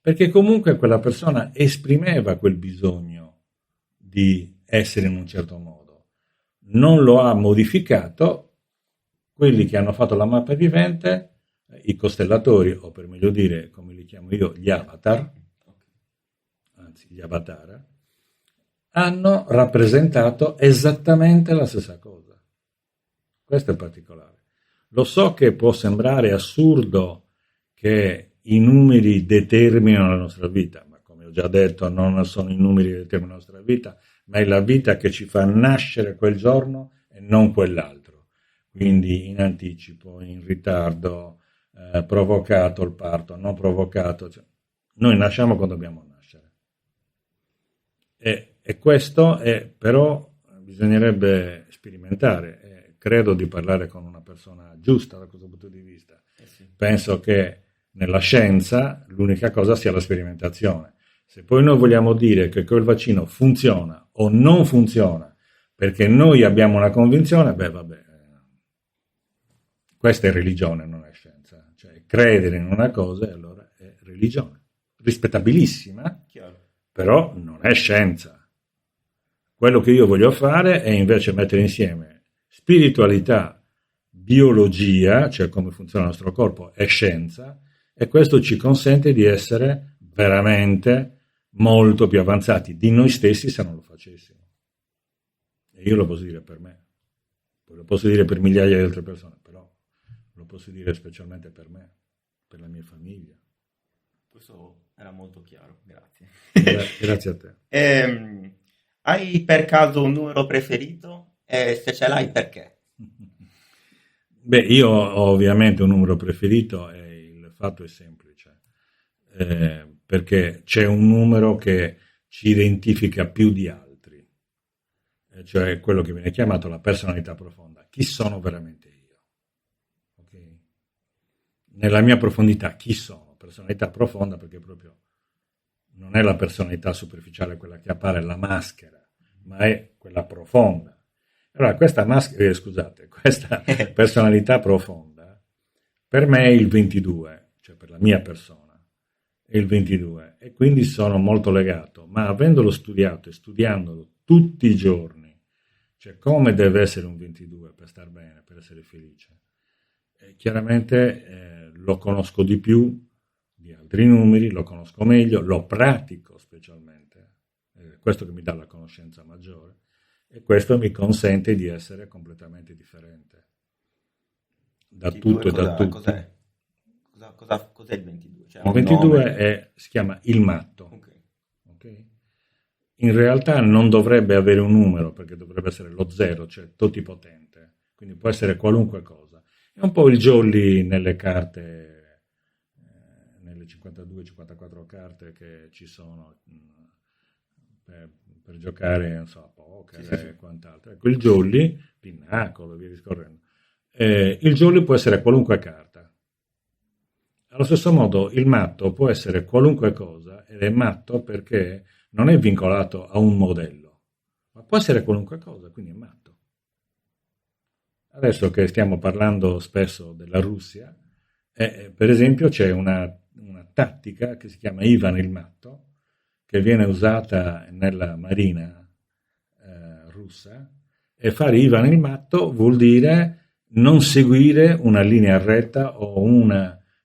Perché comunque quella persona esprimeva quel bisogno di essere in un certo modo. Non lo ha modificato. Quelli che hanno fatto la mappa vivente, i costellatori, o per meglio dire, come li chiamo io, gli avatar, anzi gli avatar, hanno rappresentato esattamente la stessa cosa. Questo è particolare. Lo so che può sembrare assurdo che i numeri determinano la nostra vita, ma come ho già detto non sono i numeri che determinano la nostra vita, ma è la vita che ci fa nascere quel giorno e non quell'altro. Quindi in anticipo, in ritardo, provocato il parto, non provocato. Cioè, noi nasciamo quando dobbiamo nascere. E questo però bisognerebbe sperimentare. Credo di parlare con una persona giusta da questo punto di vista. Sì. Penso che nella scienza l'unica cosa sia la sperimentazione. Se poi noi vogliamo dire che quel vaccino funziona o non funziona perché noi abbiamo una convinzione, beh vabbè, questa è religione, non è scienza. Cioè credere in una cosa allora è religione, rispettabilissima, Chiaro. però non è scienza. Quello che io voglio fare è invece mettere insieme spiritualità, biologia, cioè come funziona il nostro corpo, e scienza, e questo ci consente di essere veramente molto più avanzati di noi stessi se non lo facessimo. E io lo posso dire per me, poi lo posso dire per migliaia di altre persone, però lo posso dire specialmente per me, per la mia famiglia. Questo era molto chiaro, grazie. Grazie a te. Hai per caso un numero preferito? E se ce l'hai, perché? Beh, io ho ovviamente un numero preferito e il fatto è semplice, perché c'è un numero che ci identifica più di altri, cioè quello che viene chiamato la personalità profonda. Chi sono veramente io? Okay? Nella mia profondità, chi sono? Personalità profonda, perché proprio non è la personalità superficiale, quella che appare, la maschera, ma è quella profonda. Allora, questa personalità profonda, per me è il 22, cioè per la mia persona, è il 22, e quindi sono molto legato, ma avendolo studiato e studiandolo tutti i giorni, cioè come deve essere un 22 per star bene, per essere felice, chiaramente lo conosco di più di altri numeri, lo conosco meglio, lo pratico specialmente, questo che mi dà la conoscenza maggiore, e questo mi consente di essere completamente differente da tutto e da tutti. Cos'è il 22? Cioè, Il 22 si chiama il matto. Okay? In realtà non dovrebbe avere un numero, perché dovrebbe essere lo 0, cioè totipotente, quindi può essere qualunque cosa. È un po' il jolly nelle carte, nelle 52-54 carte che ci sono per giocare, non so, a poker e quant'altro. Ecco, il jolly, pinnacolo, via discorrendo. Il jolly può essere qualunque carta. Allo stesso modo il matto può essere qualunque cosa ed è matto perché non è vincolato a un modello, ma può essere qualunque cosa, quindi è matto. Adesso che stiamo parlando spesso della Russia, per esempio c'è una tattica che si chiama Ivan il matto, che viene usata nella marina russa, e fare Ivan il matto vuol dire non seguire una linea retta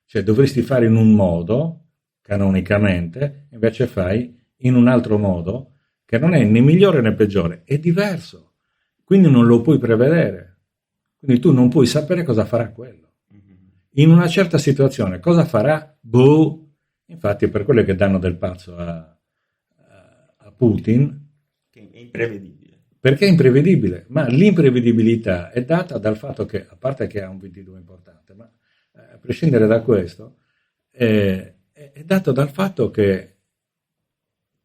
cioè dovresti fare in un modo, canonicamente, invece fai in un altro modo, che non è né migliore né peggiore, è diverso, quindi non lo puoi prevedere, quindi tu non puoi sapere cosa farà quello. In una certa situazione cosa farà? Boh! Infatti per quello che danno del pazzo a Putin, Che è imprevedibile. perché è imprevedibile, ma l'imprevedibilità è data dal fatto che, a parte che ha un 22 importante, ma a prescindere da questo, è dato dal fatto che,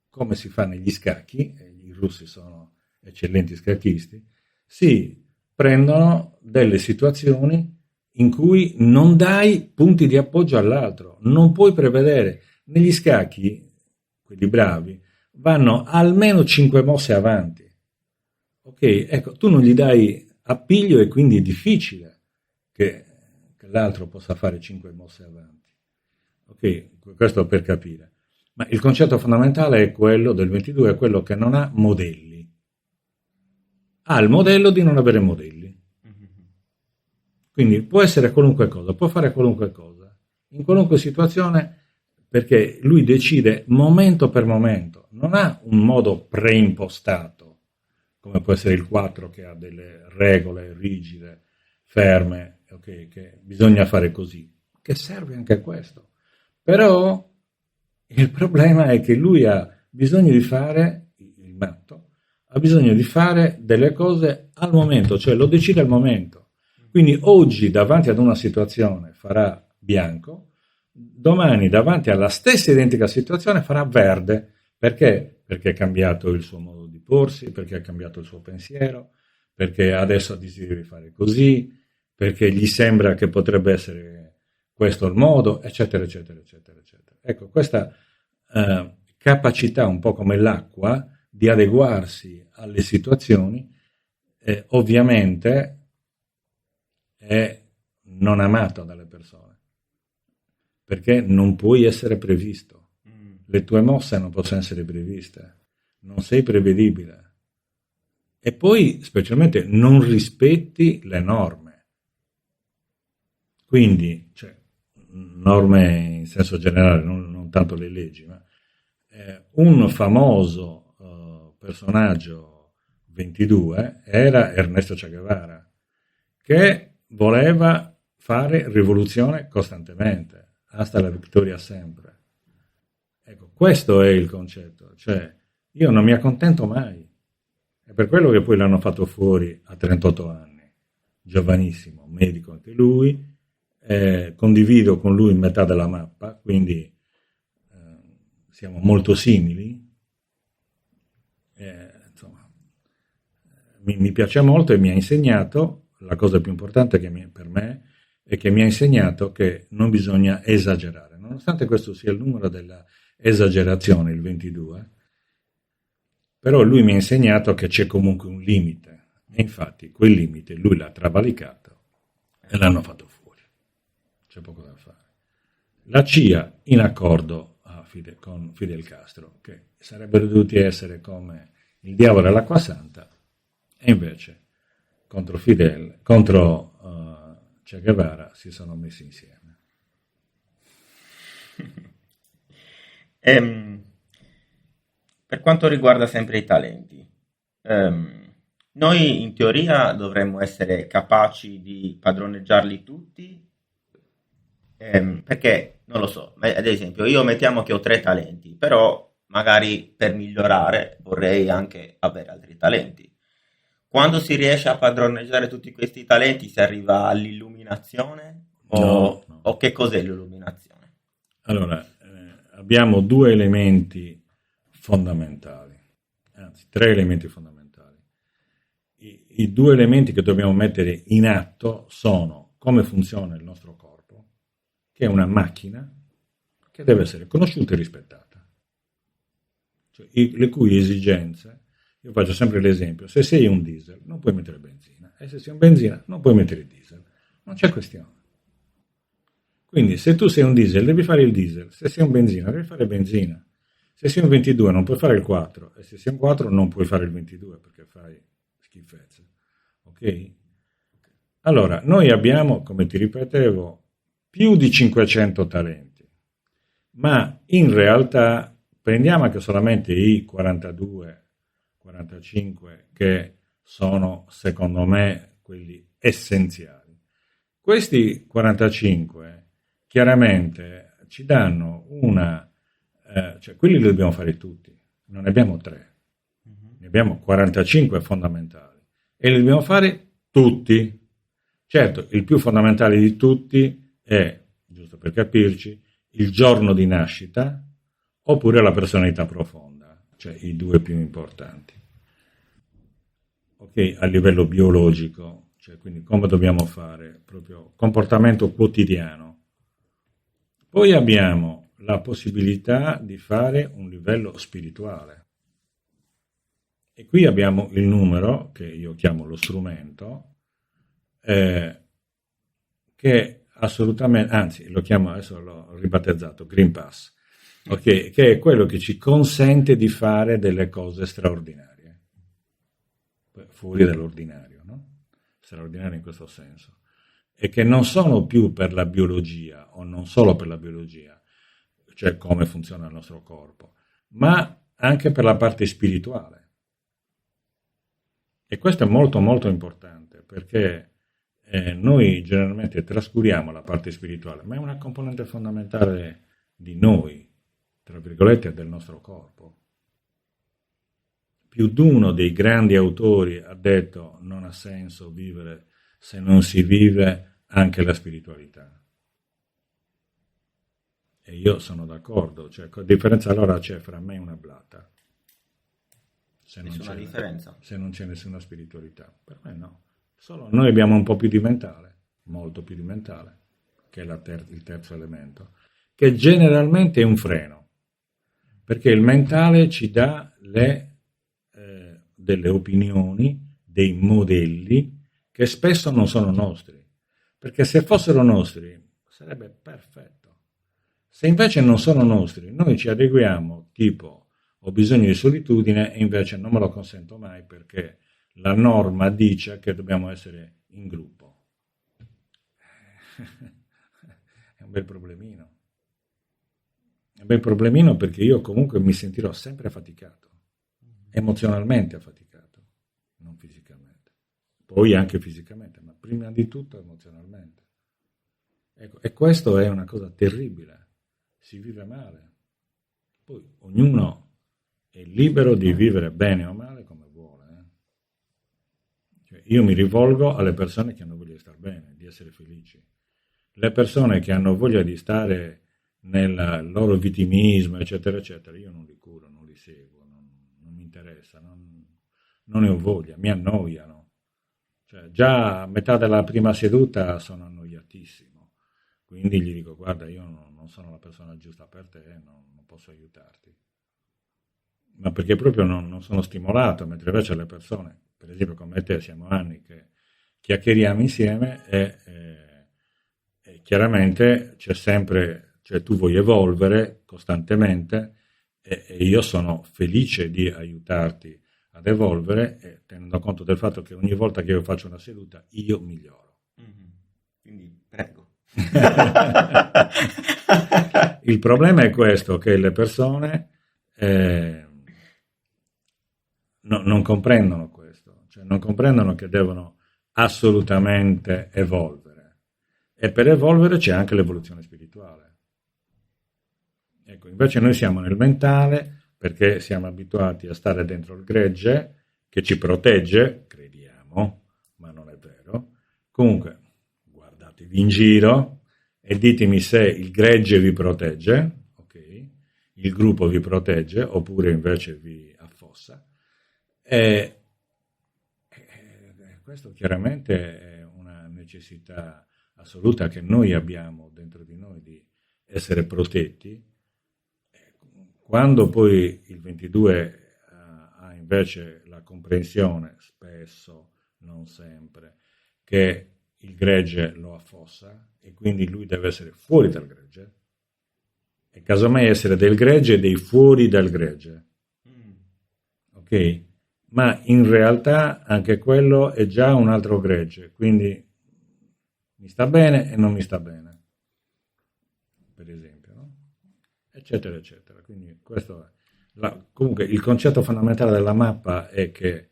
come si fa negli scacchi, e i russi sono eccellenti scacchisti, si prendono delle situazioni in cui non dai punti di appoggio all'altro, non puoi prevedere. Negli scacchi, quelli bravi, vanno almeno 5 mosse avanti. Ok, ecco, tu non gli dai appiglio e quindi è difficile che l'altro possa fare 5 mosse avanti. Ok, questo per capire. Ma il concetto fondamentale è quello del 22, è quello che non ha modelli. Ha il modello di non avere modelli. Quindi può essere qualunque cosa, può fare qualunque cosa, in qualunque situazione, perché lui decide momento per momento, non ha un modo preimpostato, come può essere il 4 che ha delle regole rigide, ferme, okay, che bisogna fare così, che serve anche questo. Però il problema è che lui ha bisogno di fare, il matto, ha bisogno di fare delle cose al momento, cioè lo decide al momento. Quindi oggi davanti ad una situazione farà bianco, domani davanti alla stessa identica situazione farà verde. Perché? Perché è cambiato il suo modo di porsi, perché ha cambiato il suo pensiero, perché adesso ha deciso di fare così, perché gli sembra che potrebbe essere questo il modo, eccetera, eccetera, eccetera, eccetera. Ecco, questa capacità, un po' come l'acqua, di adeguarsi alle situazioni, ovviamente è non amato dalle persone, perché non puoi essere previsto. Le tue mosse non possono essere previste, non sei prevedibile. E poi, specialmente, non rispetti le norme. Quindi, cioè, norme in senso generale, non tanto le leggi, ma un famoso personaggio 22 era Ernesto Che Guevara, che voleva fare rivoluzione costantemente, hasta la vittoria sempre. Ecco, questo è il concetto, cioè io non mi accontento mai. È per quello che poi l'hanno fatto fuori a 38 anni, giovanissimo, medico anche lui, condivido con lui metà della mappa, quindi siamo molto simili. Insomma, mi piace molto e mi ha insegnato, la cosa più importante per me è che mi ha insegnato che non bisogna esagerare, nonostante questo sia il numero della esagerazione, il 22, però lui mi ha insegnato che c'è comunque un limite, e infatti quel limite lui l'ha travalicato e l'hanno fatto fuori, c'è poco da fare. La CIA in accordo con Fidel Castro, che sarebbero dovuti essere come il diavolo e l'acqua santa, e invece contro Che Guevara si sono messi insieme. Per quanto riguarda sempre i talenti, noi in teoria dovremmo essere capaci di padroneggiarli tutti, perché non lo so, ad esempio io mettiamo che ho 3 talenti, però magari per migliorare vorrei anche avere altri talenti. Quando si riesce a padroneggiare tutti questi talenti si arriva all'illuminazione? No. O che cos'è l'illuminazione? Allora, abbiamo 2 elementi fondamentali, anzi 3 elementi fondamentali. I 2 elementi che dobbiamo mettere in atto sono come funziona il nostro corpo, che è una macchina che deve essere conosciuta e rispettata, cioè, le cui esigenze, io faccio sempre l'esempio, se sei un diesel non puoi mettere benzina, e se sei un benzina non puoi mettere diesel, non c'è questione. Quindi se tu sei un diesel devi fare il diesel, se sei un benzina devi fare benzina, se sei un 22 non puoi fare il 4, e se sei un 4 non puoi fare il 22 perché fai schifezze, ok? Allora, noi abbiamo, come ti ripetevo, più di 500 talenti, ma in realtà prendiamo anche solamente i 42, 45 che sono, secondo me, quelli essenziali. Questi 45 chiaramente ci danno cioè quelli li dobbiamo fare tutti, non ne abbiamo 3, ne abbiamo 45 fondamentali e li dobbiamo fare tutti. Certo, il più fondamentale di tutti è, giusto per capirci, il giorno di nascita oppure la personalità profonda, cioè i due più importanti. Ok, a livello biologico, cioè quindi come dobbiamo fare, proprio comportamento quotidiano. Poi abbiamo la possibilità di fare un livello spirituale. E qui abbiamo il numero, che io chiamo lo strumento, che assolutamente, anzi lo chiamo, adesso l'ho ribattezzato, Green Pass, okay, che è quello che ci consente di fare delle cose straordinarie, fuori dall'ordinario, no? Straordinario in questo senso, e che non sono più per la biologia, o non solo per la biologia, cioè come funziona il nostro corpo, ma anche per la parte spirituale. E questo è molto molto importante, perché noi generalmente trascuriamo la parte spirituale, ma è una componente fondamentale di noi, tra virgolette, del nostro corpo. Più di uno dei grandi autori ha detto non ha senso vivere se non si vive anche la spiritualità. E io sono d'accordo, cioè, che differenza allora c'è fra me e una blatta? Se non c'è nessuna spiritualità. Per me no. Solo noi abbiamo un po' più di mentale, molto più di mentale, che è il terzo elemento, che generalmente è un freno, perché il mentale ci dà delle opinioni, dei modelli che spesso non sono nostri, perché se fossero nostri sarebbe perfetto. Se invece non sono nostri, noi ci adeguiamo, tipo ho bisogno di solitudine e invece non me lo consento mai perché la norma dice che dobbiamo essere in gruppo. È un bel problemino. È un bel problemino perché io comunque mi sentirò sempre affaticato, emozionalmente affaticato, non fisicamente. Poi anche fisicamente, ma prima di tutto emozionalmente. Ecco, e questo è una cosa terribile. Si vive male. Poi ognuno è libero di vivere bene o male come vuole. Cioè, io mi rivolgo alle persone che hanno voglia di star bene, di essere felici. Le persone che hanno voglia di stare nel loro vittimismo, eccetera, eccetera, io non li curo, non li seguo, non mi interessa, non ne ho voglia, mi annoiano. Cioè, già a metà della prima seduta sono annoiatissimo, quindi gli dico, guarda, io non sono la persona giusta per te, non posso aiutarti. Ma perché proprio non sono stimolato, mentre invece le persone, per esempio come te, siamo anni che chiacchieriamo insieme e chiaramente c'è sempre, cioè tu vuoi evolvere costantemente e io sono felice di aiutarti ad evolvere e tenendo conto del fatto che ogni volta che io faccio una seduta io miglioro. Quindi prego. Il problema è questo, che le persone non comprendono questo, cioè non comprendono che devono assolutamente evolvere, e per evolvere c'è anche l'evoluzione spirituale. Ecco, invece noi siamo nel mentale perché siamo abituati a stare dentro il gregge che ci protegge, crediamo, ma non è vero. Comunque, guardatevi in giro e ditemi se il gregge vi protegge, ok? Il gruppo vi protegge oppure invece vi affossa. Questo chiaramente è una necessità assoluta che noi abbiamo dentro di noi di essere protetti, quando poi il 22 ha invece la comprensione, spesso, non sempre, che il gregge lo affossa e quindi lui deve essere fuori dal gregge, e casomai essere del gregge e dei fuori dal gregge. Ok? Ma in realtà anche quello è già un altro gregge, quindi mi sta bene e non mi sta bene, per esempio, no? Eccetera, eccetera. Quindi questo è comunque il concetto fondamentale della mappa è che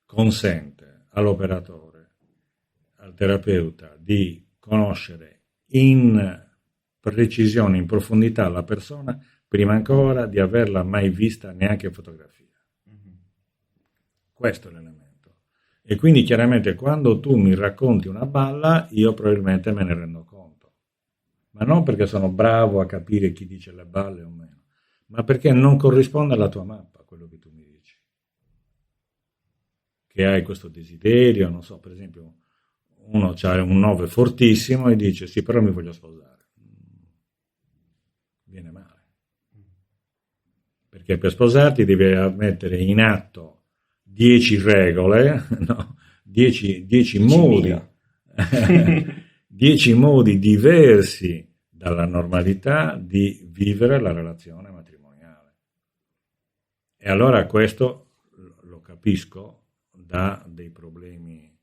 consente all'operatore, al terapeuta, di conoscere in precisione, in profondità la persona prima ancora di averla mai vista neanche in fotografia. Questo è l'elemento. E quindi chiaramente quando tu mi racconti una balla, io probabilmente me ne rendo conto. Ma non perché sono bravo a capire chi dice le balle o meno, ma perché non corrisponde alla tua mappa quello che tu mi dici. Che hai questo desiderio, non so, per esempio, uno ha un 9 fortissimo e dice sì, però mi voglio sposare. Viene male. Perché per sposarti devi mettere in atto 10 regole, no? 10 modi, 10 modi diversi dalla normalità di vivere la relazione matrimoniale. E allora questo lo capisco, dà dei problemi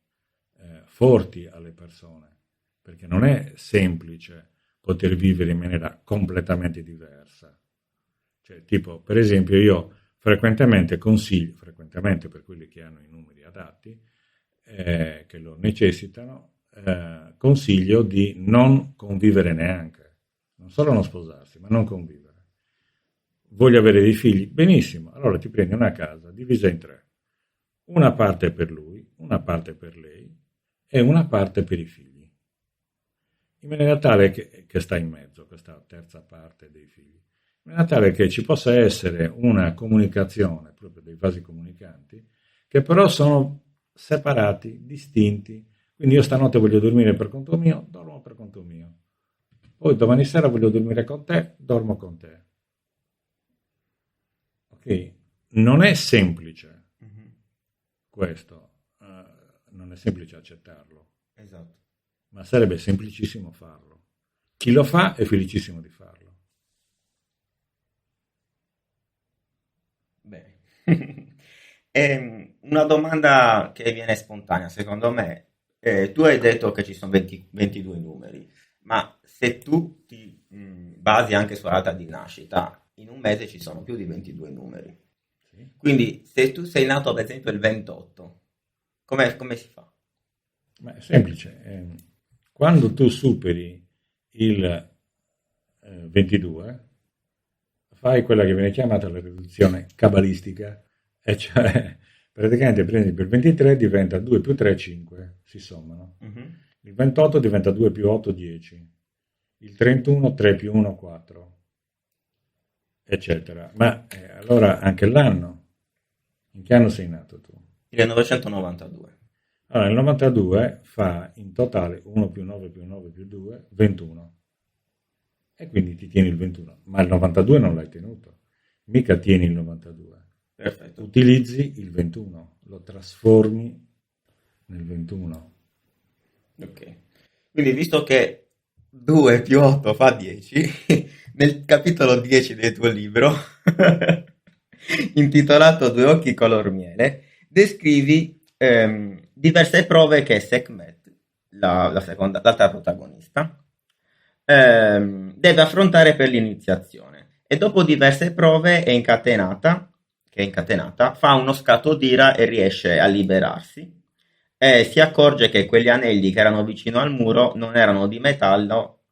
forti alle persone, perché non è semplice poter vivere in maniera completamente diversa. Cioè, tipo, per esempio, io frequentemente per quelli che hanno i numeri adatti, che lo necessitano, consiglio di non convivere neanche, non solo non sposarsi, ma non convivere. Voglio avere dei figli? Benissimo, allora ti prendi una casa divisa in 3, una parte per lui, una parte per lei e una parte per i figli, in maniera tale che sta in mezzo, questa terza parte dei figli, in maniera tale che ci possa essere una comunicazione, proprio dei vasi comunicanti, che però sono separati, distinti. Quindi io stanotte voglio dormire per conto mio, dormo per conto mio. Poi domani sera voglio dormire con te, dormo con te. Ok? Non è semplice questo, non è semplice accettarlo. Esatto. Ma sarebbe semplicissimo farlo. Chi lo fa è felicissimo di farlo. Bene. Una domanda che viene spontanea, secondo me. Tu hai detto che ci sono 22 numeri, ma se tu ti basi anche sulla data di nascita, in un mese ci sono più di 22 numeri. Sì. Quindi se tu sei nato ad esempio il 28, come si fa? Ma è semplice. Quando tu superi il 22, fai quella che viene chiamata la riduzione cabalistica, e cioè praticamente prendi il 23 diventa 2 più 3, 5, si sommano. Il 28 diventa 2 più 8, 10. Il 31, 3 più 1, 4, eccetera. Ma allora anche l'anno, in che anno sei nato tu? 1992. Allora il 92 fa in totale 1 più 9 più 9 più 2, 21. E quindi ti tieni il 21. Ma il 92 non l'hai tenuto. Mica tieni il 92. Perfetto. Utilizzi il 21, lo trasformi nel 21. Ok. Quindi visto che 2 più 8 fa 10, nel capitolo 10 del tuo libro, intitolato Due occhi color miele, descrivi diverse prove che Sekhmet, l'altra protagonista, deve affrontare per l'iniziazione, e dopo diverse prove è incatenata, fa uno scatto d'ira e riesce a liberarsi, e si accorge che quegli anelli che erano vicino al muro non erano di metallo,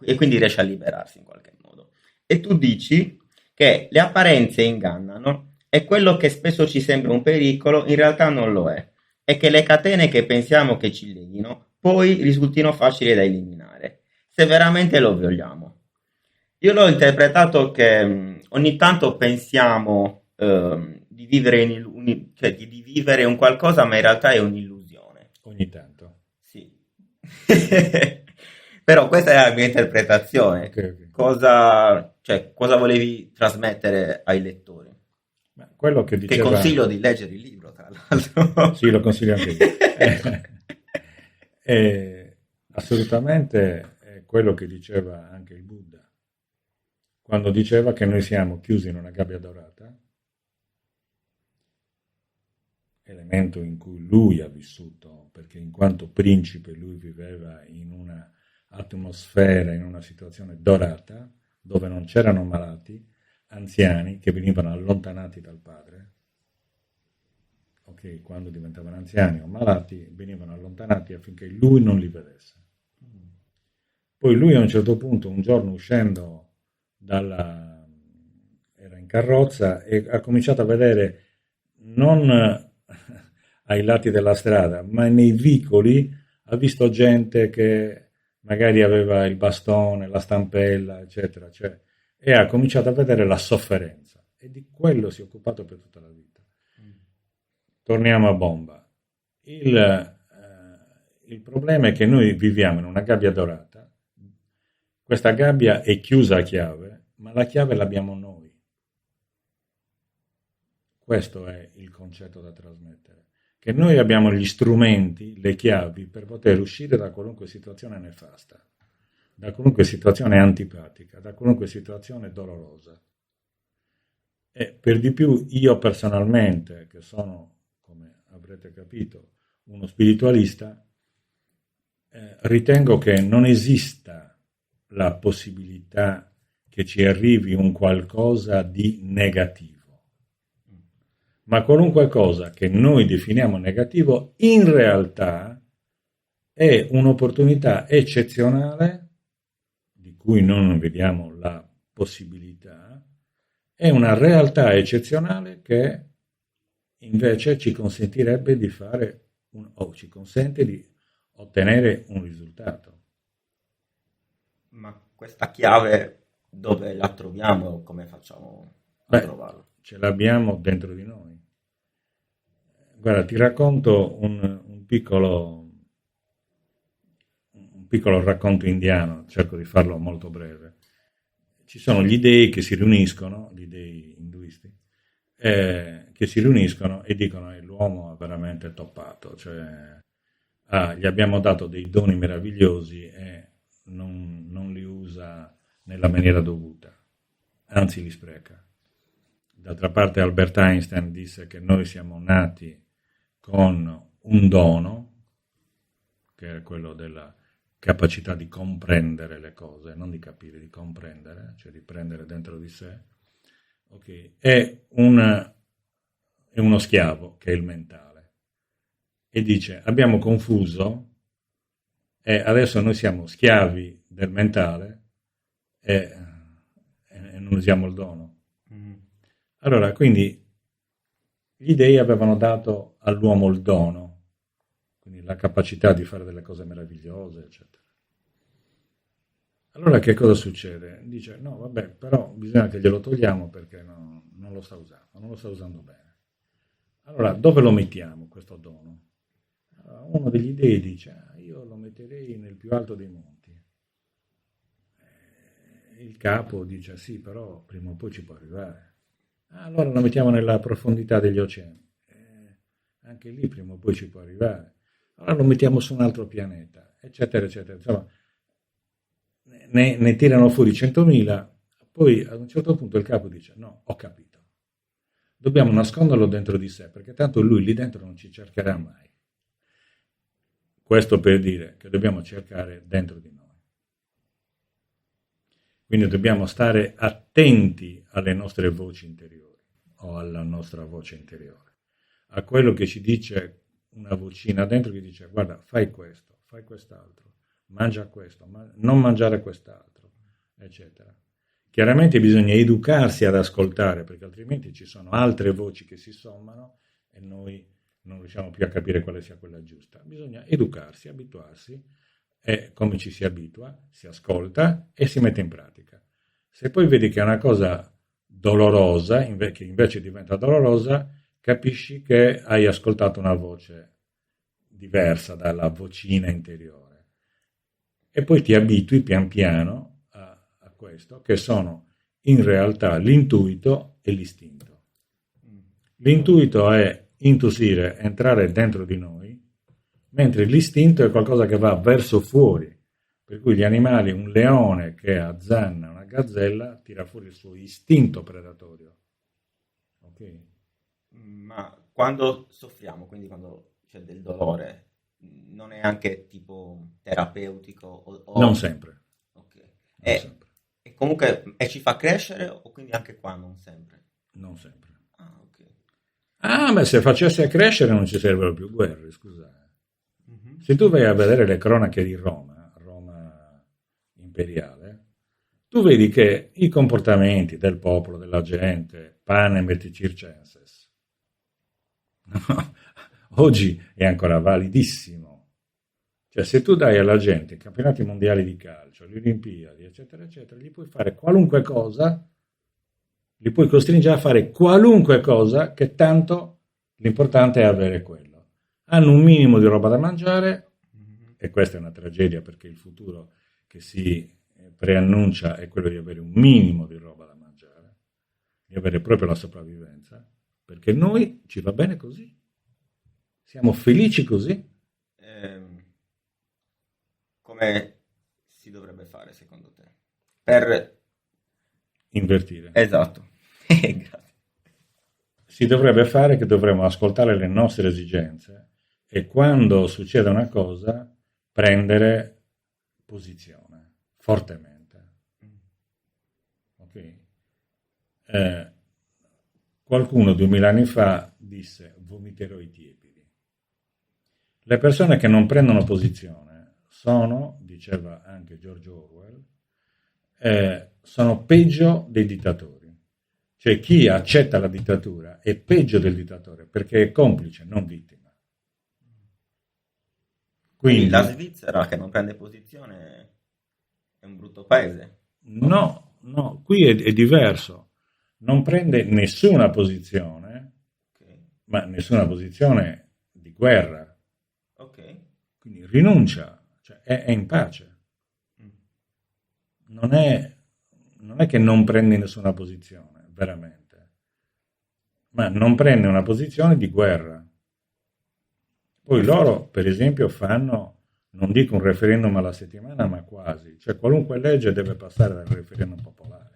e quindi riesce a liberarsi in qualche modo. E tu dici che le apparenze ingannano e quello che spesso ci sembra un pericolo in realtà non lo è, e che le catene che pensiamo che ci leghino poi risultino facili da eliminare, se veramente lo vogliamo. Io l'ho interpretato che ogni tanto pensiamo di vivere cioè di vivere un qualcosa, ma in realtà è un'illusione. Ogni tanto. Sì. Però questa è la mia interpretazione. Ok. Cosa volevi trasmettere ai lettori? Ma quello che Che diceva... consiglio di leggere il libro, tra l'altro. Sì, lo consiglio anche io. Assolutamente è quello che diceva anche il Buddha, quando diceva che noi siamo chiusi in una gabbia dorata, elemento in cui lui ha vissuto, perché in quanto principe lui viveva in una atmosfera, in una situazione dorata, dove non c'erano malati, anziani che venivano allontanati dal padre. Ok, quando diventavano anziani o malati venivano allontanati affinché lui non li vedesse. Poi lui a un certo punto, un giorno uscendo era in carrozza e ha cominciato a vedere non ai lati della strada, ma nei vicoli ha visto gente che magari aveva il bastone, la stampella, eccetera, e ha cominciato a vedere la sofferenza e di quello si è occupato per tutta la vita. Torniamo a bomba. Il problema è che noi viviamo in una gabbia dorata, questa gabbia è chiusa a chiave, ma la chiave l'abbiamo noi. Questo è il concetto da trasmettere, che noi abbiamo gli strumenti, le chiavi per poter uscire da qualunque situazione nefasta, da qualunque situazione antipatica, da qualunque situazione dolorosa. E per di più io personalmente, che sono, come avrete capito, uno spiritualista, ritengo che non esista la possibilità che ci arrivi un qualcosa di negativo. Ma qualunque cosa che noi definiamo negativo, in realtà è un'opportunità eccezionale, di cui non vediamo la possibilità, è una realtà eccezionale che invece ci consentirebbe di fare, o ci consente di ottenere un risultato. Ma questa chiave dove la troviamo? Come facciamo a trovarla? Ce l'abbiamo dentro di noi. Guarda, ti racconto un piccolo racconto indiano, cerco di farlo molto breve. Ci sono gli dei che si riuniscono, gli dei induisti, che si riuniscono e dicono che l'uomo ha veramente toppato, cioè gli abbiamo dato dei doni meravigliosi e non li usa nella maniera dovuta, anzi li spreca. D'altra parte Albert Einstein disse che noi siamo nati con un dono, che è quello della capacità di comprendere le cose, non di capire, di comprendere, cioè di prendere dentro di sé. Okay. È uno schiavo, che è il mentale. E dice, abbiamo confuso e adesso noi siamo schiavi del mentale e non usiamo il dono. Allora, quindi gli dei avevano dato all'uomo il dono, quindi la capacità di fare delle cose meravigliose, eccetera. Allora che cosa succede? Dice, no, vabbè, però bisogna che glielo togliamo perché non lo sta usando bene. Allora, dove lo mettiamo questo dono? Allora, uno degli dei dice, io lo metterei nel più alto dei monti. Il capo dice, sì, però prima o poi ci può arrivare. Allora lo mettiamo nella profondità degli oceani. Anche lì prima o poi ci può arrivare. Allora lo mettiamo su un altro pianeta, eccetera, eccetera. Insomma, ne tirano fuori 100.000, poi ad un certo punto il capo dice, no, ho capito. Dobbiamo nasconderlo dentro di sé, perché tanto lui lì dentro non ci cercherà mai. Questo per dire che dobbiamo cercare dentro di noi. Quindi dobbiamo stare attenti alle nostre voci interiori o alla nostra voce interiore, a quello che ci dice una vocina dentro che dice guarda, fai questo, fai quest'altro, mangia questo, non mangiare quest'altro, eccetera. Chiaramente bisogna educarsi ad ascoltare, perché altrimenti ci sono altre voci che si sommano e noi non riusciamo più a capire quale sia quella giusta. Bisogna educarsi, abituarsi. E come ci si abitua, si ascolta e si mette in pratica. Se poi vedi che è una cosa dolorosa, che invece diventa dolorosa, capisci che hai ascoltato una voce diversa dalla vocina interiore. e poi ti abitui pian piano a questo, che sono in realtà l'intuito e l'istinto. L'intuito è intuire, entrare dentro di noi, mentre l'istinto è qualcosa che va verso fuori. Per cui gli animali, un leone che azzanna una gazzella, tira fuori il suo istinto predatorio. Ok? Ma quando soffriamo, quindi quando c'è del dolore, non è anche tipo terapeutico Non sempre. Ok. Non E, sempre. e comunque ci fa crescere o quindi anche qua non sempre? Non sempre. Ah, ok. Ah, ma se facesse crescere non ci sarebbero più guerre, scusate. Mhm. Se tu vai a vedere le cronache di Roma, Roma imperiale, tu vedi che i comportamenti del popolo, della gente, panem et circenses, oggi è ancora validissimo. Cioè, se tu dai alla gente i campionati mondiali di calcio, le Olimpiadi, eccetera, eccetera, gli puoi fare qualunque cosa, li puoi costringere a fare qualunque cosa, che tanto l'importante è avere quello. Hanno un minimo di roba da mangiare, Mhm. e questa è una tragedia perché il futuro che si preannuncia è quello di avere un minimo di roba da mangiare, di avere proprio la sopravvivenza, perché noi ci va bene così, siamo felici così. Come si dovrebbe fare secondo te? Per... Invertire. Esatto. Grazie. Si dovrebbe fare che dovremmo ascoltare le nostre esigenze e quando succede una cosa prendere posizione fortemente. Ok? Qualcuno 2000 anni fa disse vomiterò i tiepidi. Le persone che non prendono posizione sono, diceva anche George Orwell, sono peggio dei dittatori. Cioè chi accetta la dittatura è peggio del dittatore perché è complice, non vittima. Quindi la Quindi Svizzera che non prende posizione è un brutto paese. no, no, qui è diverso. Non prende nessuna posizione, Ok. ma nessuna posizione di guerra. Ok. Quindi rinuncia, cioè è in pace. Mm. Non è che non prende nessuna posizione, veramente, ma non prende una posizione di guerra. Poi loro, per esempio, fanno, non dico un referendum alla settimana, ma quasi, cioè qualunque legge deve passare dal referendum popolare.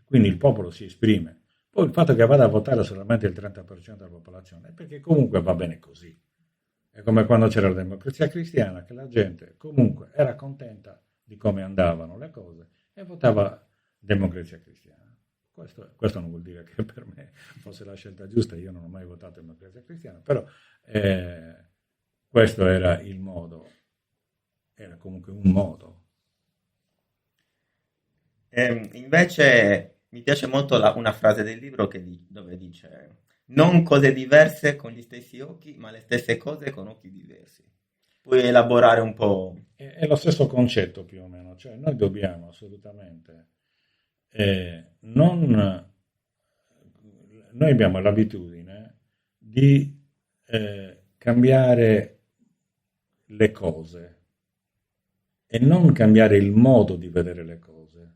Quindi il popolo si esprime. Poi il fatto che vada a votare solamente il 30% della popolazione è perché comunque va bene così. È come quando c'era la democrazia cristiana, che la gente comunque era contenta di come andavano le cose e votava democrazia cristiana. Questo non vuol dire che per me fosse la scelta giusta, io non ho mai votato democrazia cristiana, però questo era il modo, era comunque un modo. Invece mi piace molto una frase del libro dove dice non cose diverse con gli stessi occhi, ma le stesse cose con occhi diversi. Puoi elaborare un po'? È lo stesso concetto più o meno, cioè noi dobbiamo assolutamente non... Noi abbiamo l'abitudine di cambiare le cose e non cambiare il modo di vedere le cose.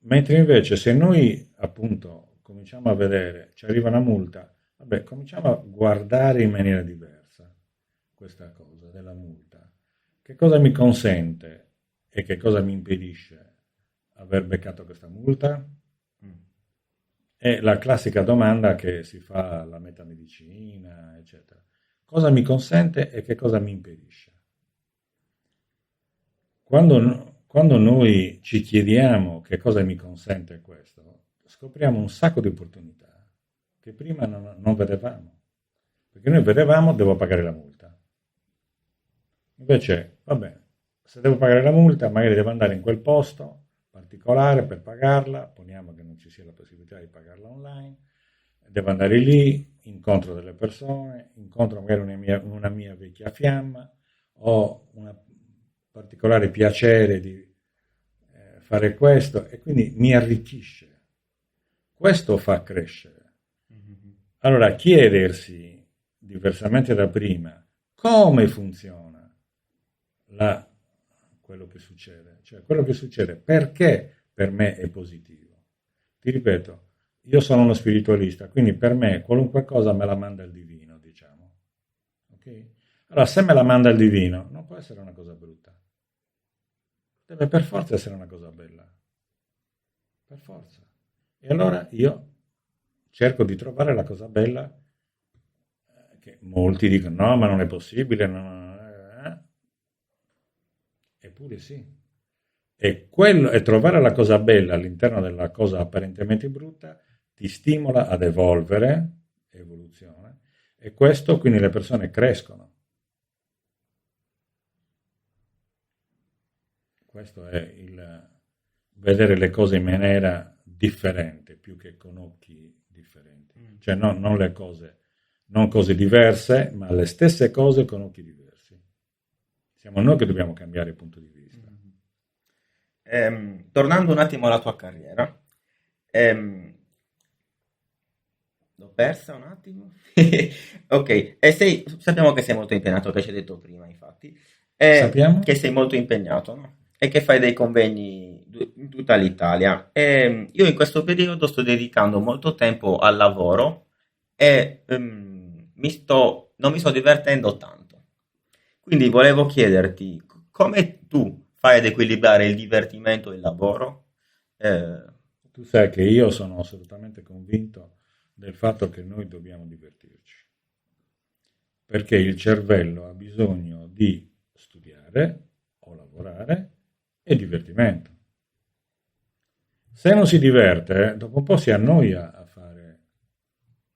Mentre invece se noi appunto cominciamo a vedere, ci arriva una multa, vabbè, cominciamo a guardare in maniera diversa questa cosa della multa. Che cosa mi consente e che cosa mi impedisce aver beccato questa multa? È la classica domanda che si fa alla metamedicina, eccetera. Cosa mi consente e che cosa mi impedisce? Quando noi ci chiediamo che cosa mi consente questo, scopriamo un sacco di opportunità che prima non vedevamo. Perché noi vedevamo devo pagare la multa. Invece, vabbè, se devo pagare la multa, magari devo andare in quel posto particolare per pagarla, poniamo che non ci sia la possibilità di pagarla online, devo andare lì, incontro delle persone, incontro magari una mia vecchia fiamma, ho un particolare piacere di fare questo e quindi mi arricchisce. Questo fa crescere. Allora chiedersi, diversamente da prima, come funziona quello che succede, cioè quello che succede perché per me è positivo. Ti ripeto, io sono uno spiritualista, quindi per me qualunque cosa me la manda il divino, diciamo. Ok? Allora, se me la manda il divino, non può essere una cosa brutta. Deve per forza essere una cosa bella. Per forza. E allora io cerco di trovare la cosa bella, che molti dicono no, ma non è possibile, eppure sì. E trovare la cosa bella all'interno della cosa apparentemente brutta ti stimola ad evoluzione, e questo quindi le persone crescono. Questo è il vedere le cose in maniera differente, più che con occhi differenti. Cioè non le cose, non cose diverse, ma le stesse cose con occhi diversi. Siamo noi che dobbiamo cambiare il punto di vista. Tornando un attimo alla tua carriera, l'ho persa un attimo. Ok, sappiamo che sei molto impegnato, che ci hai detto prima, infatti, Sappiamo? che sei molto impegnato, no? E che fai dei convegni in tutta l'Italia. Io in questo periodo sto dedicando molto tempo al lavoro e non mi sto divertendo tanto. Quindi volevo chiederti come tu fai ad equilibrare il divertimento e il lavoro? Tu sai che io sono assolutamente convinto del fatto che noi dobbiamo divertirci, perché il cervello ha bisogno di studiare o lavorare e divertimento. Se non si diverte, dopo un po' si annoia a fare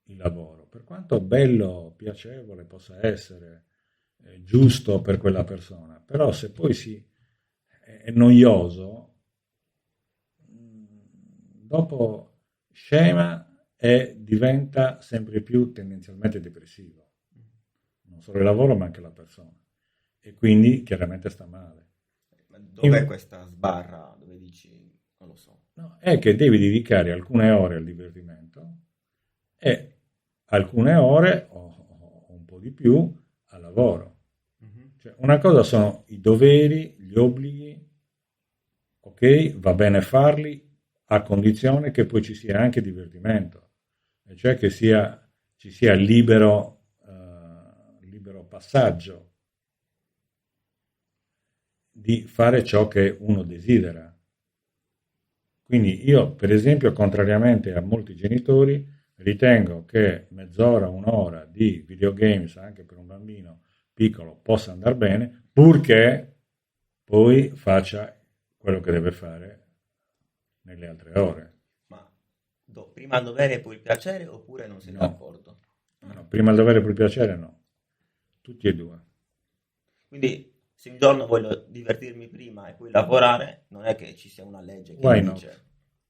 il lavoro, per quanto bello, piacevole possa essere, giusto per quella persona, però se poi è noioso, dopo scema e diventa sempre più tendenzialmente depressivo. Non solo il lavoro, ma anche la persona. E quindi chiaramente sta male. Ma dov'è questa sbarra dove dici, non lo so. No, è che devi dedicare alcune ore al divertimento e alcune ore o un po' di più al lavoro. Cioè, una cosa sono i doveri, gli obblighi, ok, va bene farli a condizione che poi ci sia anche divertimento, e cioè che ci sia libero passaggio di fare ciò che uno desidera. Quindi io, per esempio, contrariamente a molti genitori, ritengo che mezz'ora, un'ora di videogames anche per un bambino piccolo possa andare bene, purché poi faccia quello che deve fare nelle altre ore. Ma prima il dovere e poi il piacere, oppure non sei No. d'accordo? No, prima il dovere e poi il piacere no, tutti e due. Quindi se un giorno voglio divertirmi prima e poi lavorare, non è che ci sia una legge che Why mi not? dice.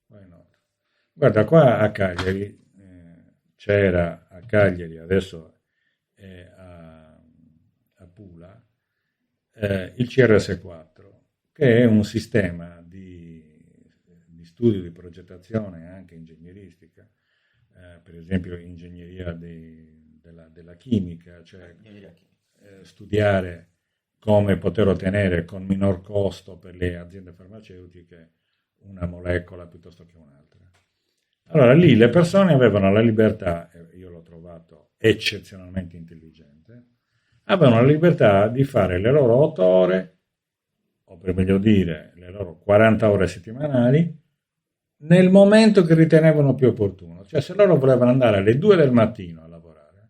Why not? Guarda, qua a Cagliari, c'era a Cagliari, adesso è a Pula, il CRS4, che è un sistema di studio, di progettazione anche ingegneristica, per esempio ingegneria della chimica, cioè studiare come poter ottenere con minor costo per le aziende farmaceutiche una molecola piuttosto che un'altra. Allora lì le persone avevano la libertà, e io l'ho trovato eccezionalmente intelligente, avevano la libertà di fare le loro 8 ore, o per meglio dire le loro 40 ore settimanali, nel momento che ritenevano più opportuno. Cioè se loro volevano andare alle 2 del mattino a lavorare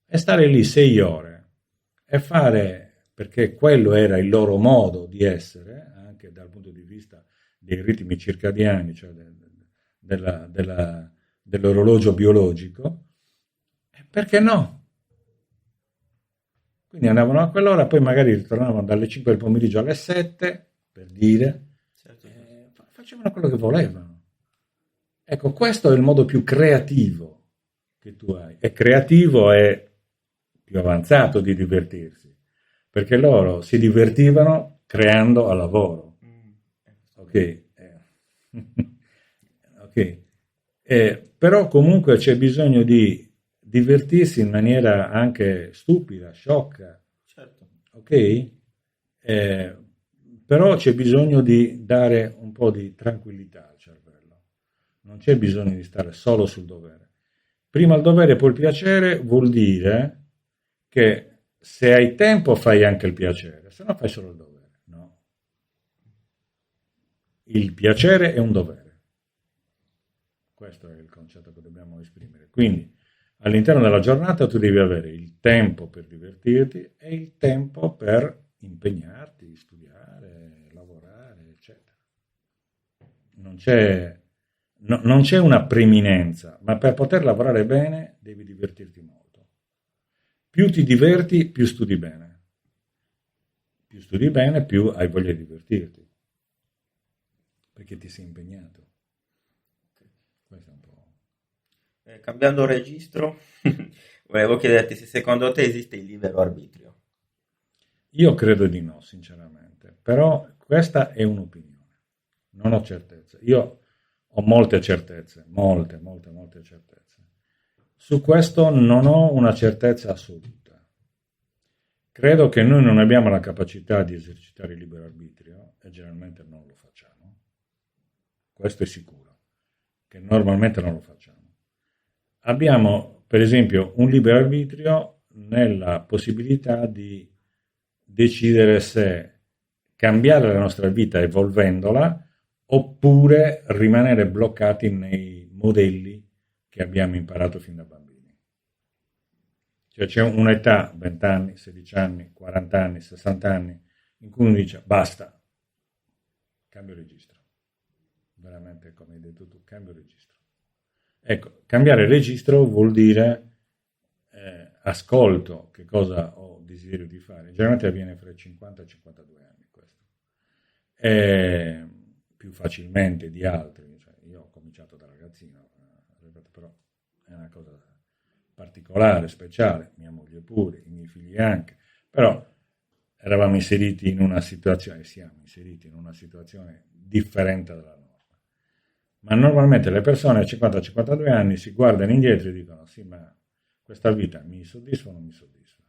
e stare lì 6 ore e fare, perché quello era il loro modo di essere, anche dal punto di vista dei ritmi circadiani, cioè dell'orologio biologico, perché no? Quindi andavano a quell'ora, poi magari ritornavano dalle 5 del pomeriggio alle 7, per dire, Certo. facevano quello che volevano. Ecco, questo è il modo più creativo che tu hai. E creativo è più avanzato di divertirsi, perché loro si divertivano creando a lavoro. Ok? Ok. Però comunque c'è bisogno di divertirsi in maniera anche stupida, sciocca. Certo. Ok? però c'è bisogno di dare un po' di tranquillità al cervello, non c'è bisogno di stare solo sul dovere. Prima il dovere e poi il piacere vuol dire che se hai tempo fai anche il piacere, se no fai solo il dovere. No. Il piacere è un dovere. Questo è il concetto che dobbiamo esprimere. Quindi all'interno della giornata tu devi avere il tempo per divertirti e il tempo per impegnarti, studiare, lavorare, eccetera. Non c'è una preminenza, ma per poter lavorare bene devi divertirti molto. Più ti diverti, più studi bene. Più studi bene, più hai voglia di divertirti, perché ti sei impegnato. Questo è un po'. Cambiando registro, volevo chiederti se secondo te esiste il libero arbitrio. Io credo di no, sinceramente, però questa è un'opinione, non ho certezze. Io ho molte certezze, molte certezze. Su questo non ho una certezza assoluta. Credo che noi non abbiamo la capacità di esercitare il libero arbitrio e generalmente non lo facciamo. Questo è sicuro, che normalmente non lo facciamo. Abbiamo, per esempio, un libero arbitrio nella possibilità di decidere se cambiare la nostra vita evolvendola oppure rimanere bloccati nei modelli che abbiamo imparato fin da bambini. Cioè c'è un'età, 20 anni, 16 anni, 40 anni, 60 anni, in cui uno dice basta, cambio registro. Veramente, come hai detto tu, cambio registro. Ecco, cambiare registro vuol dire ascolto che cosa ho desiderio di fare. Generalmente avviene fra i 50 e i 52 anni questo. Più facilmente di altri. Cioè, io ho cominciato da ragazzino, però è una cosa particolare, speciale, mia moglie pure, i miei figli anche, però eravamo inseriti in una situazione, siamo inseriti in una situazione differente dalla nostra. Ma normalmente le persone a 50-52 anni si guardano indietro e dicono sì, ma questa vita mi soddisfa o non mi soddisfa?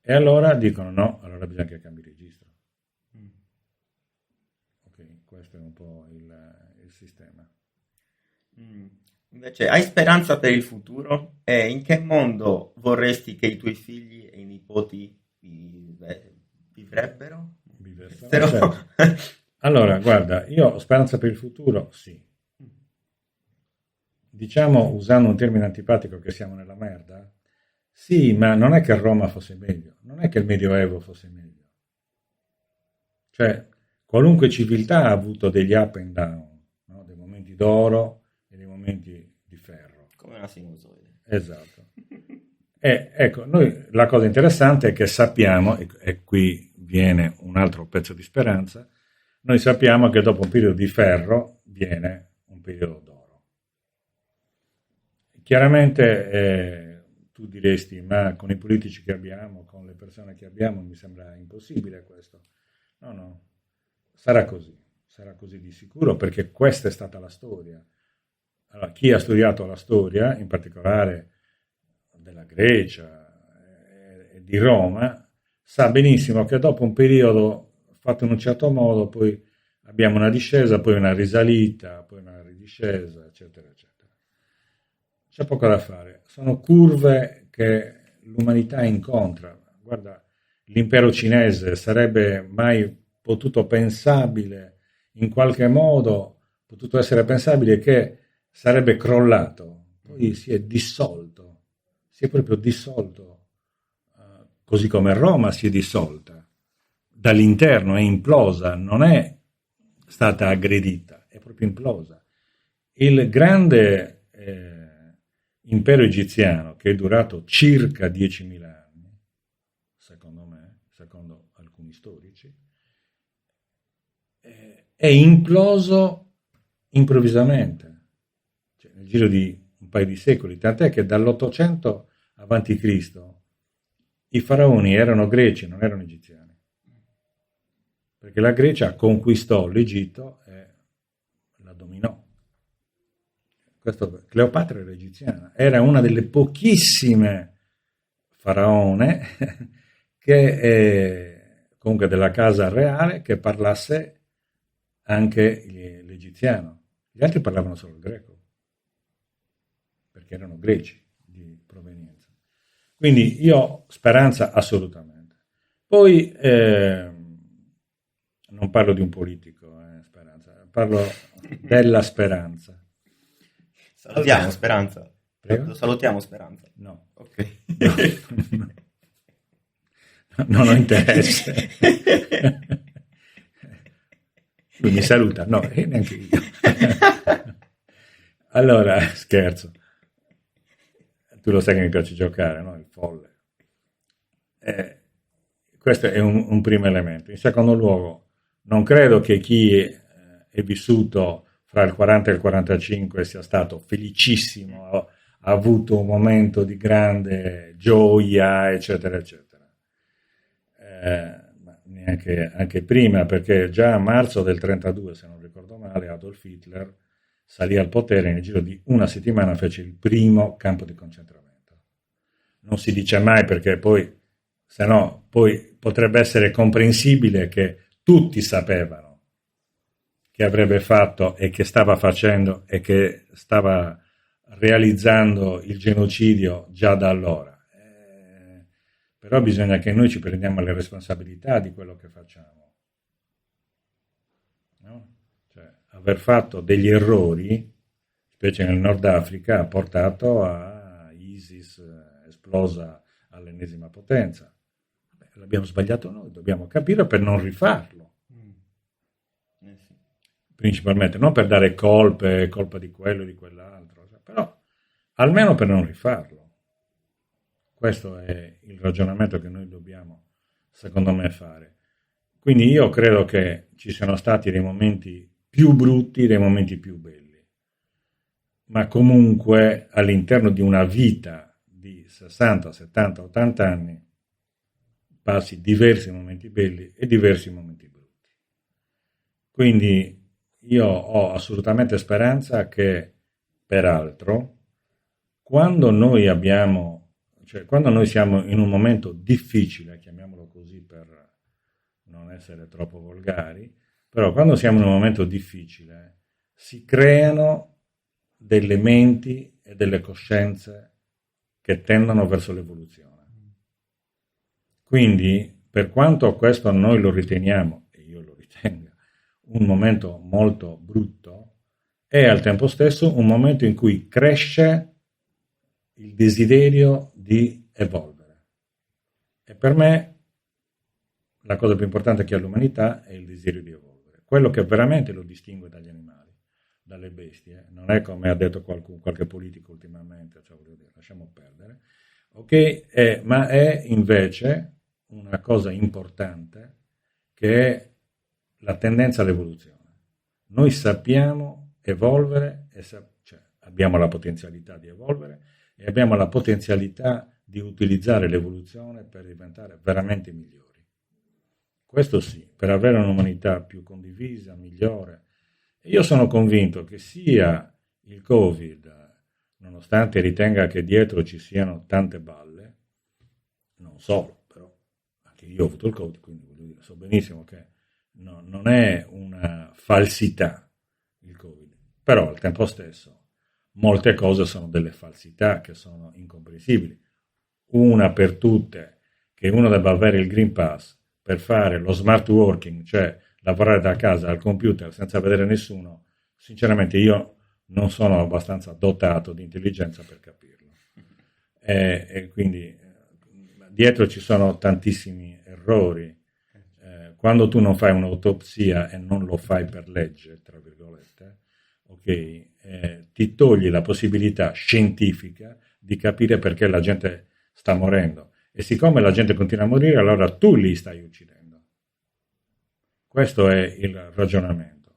E allora dicono no, allora bisogna che cambi registro. Ok, questo è un po' il sistema. Invece, hai speranza per il futuro? E in che mondo vorresti che i tuoi figli e i nipoti vivrebbero? Certo. Allora, guarda, io ho speranza per il futuro, sì. Diciamo, usando un termine antipatico, che siamo nella merda? Sì, ma non è che Roma fosse meglio, non è che il Medioevo fosse meglio. Cioè, qualunque civiltà ha avuto degli up and down, no? Dei momenti d'oro e dei momenti di ferro. Come una sinusoide. Esatto. E ecco, noi la cosa interessante è che sappiamo, e qui viene un altro pezzo di speranza, noi sappiamo che dopo un periodo di ferro viene un periodo d'oro. Chiaramente tu diresti, ma con i politici che abbiamo, con le persone che abbiamo, mi sembra impossibile questo. No, sarà così di sicuro, perché questa è stata la storia. Allora, chi ha studiato la storia, in particolare della Grecia e di Roma, sa benissimo che dopo un periodo fatto in un certo modo, poi abbiamo una discesa, poi una risalita, poi una ridiscesa, eccetera, eccetera. C'è poco da fare. Sono curve che l'umanità incontra. Guarda, l'impero cinese sarebbe mai potuto pensabile, in qualche modo, potuto essere pensabile che sarebbe crollato, poi si è dissolto, si è proprio dissolto, così come Roma si è dissolta. Dall'interno è implosa, non è stata aggredita, è proprio implosa. Il grande impero egiziano, che è durato circa 10.000 anni, secondo me, secondo alcuni storici, è imploso improvvisamente, cioè nel giro di un paio di secoli, tant'è che dall'800 avanti Cristo i faraoni erano greci, non erano egiziani. Perché la Grecia conquistò l'Egitto e la dominò. Cleopatra era egiziana, era una delle pochissime faraone che comunque della casa reale, che parlasse anche l'egiziano. Gli altri parlavano solo il greco, perché erano greci di provenienza. Quindi io ho speranza assolutamente. Poi non parlo di un politico, Speranza, parlo della speranza. Salutiamo Speranza. Prego? Lo salutiamo Speranza. No. Ok. No. Non ho interesse. Lui mi saluta, no, e neanche io. Allora, scherzo. Tu lo sai che mi piace giocare, no? Il folle. Questo è un primo elemento. In secondo luogo, non credo che chi è vissuto fra il 40 e il 45 sia stato felicissimo, ha avuto un momento di grande gioia, eccetera, eccetera. Ma neanche anche prima, perché già a marzo del 32, se non ricordo male, Adolf Hitler salì al potere e nel giro di una settimana fece il primo campo di concentramento. Non si dice mai, perché poi, se no, poi potrebbe essere comprensibile che tutti sapevano che avrebbe fatto e che stava facendo e che stava realizzando il genocidio già da allora. Però bisogna che noi ci prendiamo le responsabilità di quello che facciamo. No? Cioè, aver fatto degli errori, specie nel Nord Africa, ha portato a ISIS esplosa all'ennesima potenza. L'abbiamo sbagliato noi, dobbiamo capire per non rifarlo. Principalmente, non per dare colpa di quello e di quell'altro, però almeno per non rifarlo. Questo è il ragionamento che noi dobbiamo, secondo me, fare. Quindi io credo che ci siano stati dei momenti più brutti, dei momenti più belli, ma comunque all'interno di una vita di 60, 70, 80 anni passi diversi momenti belli e diversi momenti brutti. Quindi io ho assolutamente speranza che, peraltro, quando noi siamo in un momento difficile, chiamiamolo così per non essere troppo volgari, però quando siamo in un momento difficile si creano delle menti e delle coscienze che tendono verso l'evoluzione. Quindi, per quanto questo noi lo riteniamo, e io lo ritengo, un momento molto brutto, è al tempo stesso un momento in cui cresce il desiderio di evolvere. E per me la cosa più importante che ha l'umanità è il desiderio di evolvere. Quello che veramente lo distingue dagli animali, dalle bestie, non è come ha detto qualche politico ultimamente, cioè voglio dire, lasciamo perdere, ok? Ma è invece una cosa importante che è la tendenza all'evoluzione. Noi sappiamo evolvere, cioè abbiamo la potenzialità di evolvere e abbiamo la potenzialità di utilizzare l'evoluzione per diventare veramente migliori. Questo sì, per avere un'umanità più condivisa, migliore. E io sono convinto che sia il Covid, nonostante ritenga che dietro ci siano tante balle, non solo, però anche io ho avuto il Covid, quindi voglio dire, so benissimo che non è una falsità il Covid, però al tempo stesso molte cose sono delle falsità che sono incomprensibili. Una per tutte, che uno debba avere il Green Pass per fare lo smart working, cioè lavorare da casa al computer senza vedere nessuno, sinceramente io non sono abbastanza dotato di intelligenza per capirlo. E quindi dietro ci sono tantissimi errori. Quando tu non fai un'autopsia e non lo fai per legge, tra virgolette, ti togli la possibilità scientifica di capire perché la gente sta morendo. E siccome la gente continua a morire, allora tu li stai uccidendo. Questo è il ragionamento.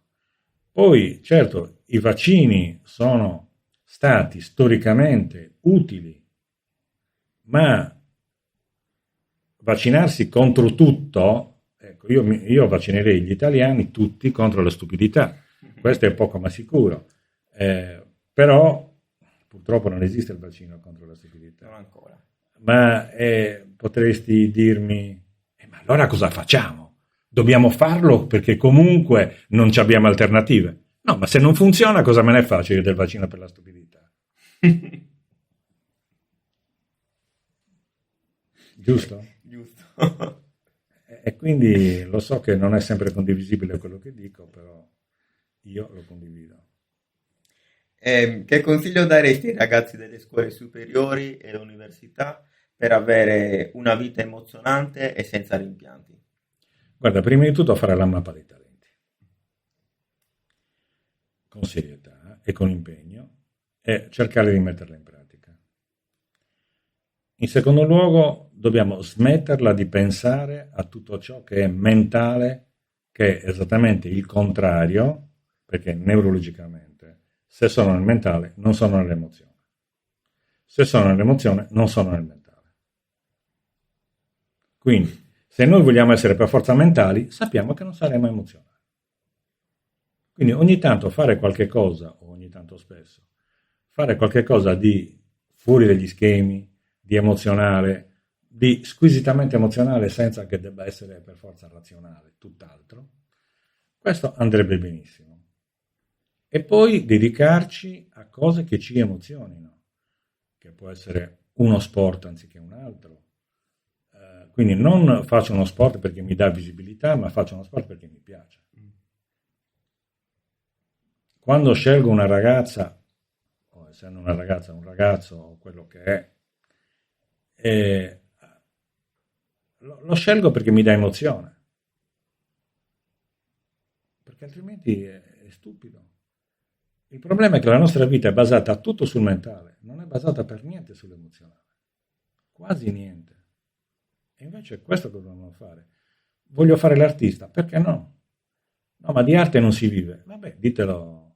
Poi, certo, i vaccini sono stati storicamente utili, ma vaccinarsi contro tutto, ecco, io vaccinerei gli italiani tutti contro la stupidità. Questo è poco ma sicuro. Però purtroppo non esiste il vaccino contro la stupidità. Non ancora. Ma potresti dirmi, ma Allora cosa facciamo? Dobbiamo farlo perché comunque non ci abbiamo alternative. No, ma se non funziona, cosa me ne faccio io del vaccino per la stupidità? Giusto? Giusto. E quindi lo so che non è sempre condivisibile quello che dico, però io lo condivido. Che consiglio daresti ai ragazzi delle scuole superiori e università per avere una vita emozionante e senza rimpianti? Guarda, prima di tutto fare la mappa dei talenti, con serietà e con impegno, e cercare di metterla in pratica. In secondo luogo, dobbiamo smetterla di pensare a tutto ciò che è mentale, che è esattamente il contrario, perché neurologicamente, se sono nel mentale, non sono nell'emozione. Se sono nell'emozione, non sono nel mentale. Quindi, se noi vogliamo essere per forza mentali, sappiamo che non saremo emozionali. Quindi ogni tanto fare qualche cosa, o ogni tanto spesso, fare qualche cosa di fuori dagli schemi, di emozionale, di squisitamente emozionale senza che debba essere per forza razionale, tutt'altro, questo andrebbe benissimo. E poi dedicarci a cose che ci emozionino, che può essere uno sport anziché un altro. Quindi non faccio uno sport perché mi dà visibilità, ma faccio uno sport perché mi piace. Quando scelgo una ragazza, o essendo una ragazza, un ragazzo, o quello che è, lo scelgo perché mi dà emozione, perché altrimenti è stupido. Il problema è che la nostra vita è basata tutto sul mentale, non è basata per niente sull'emozionale, quasi niente. E invece è questo che dobbiamo fare. Voglio fare l'artista, perché no? No, ma di arte non si vive. Vabbè, ditelo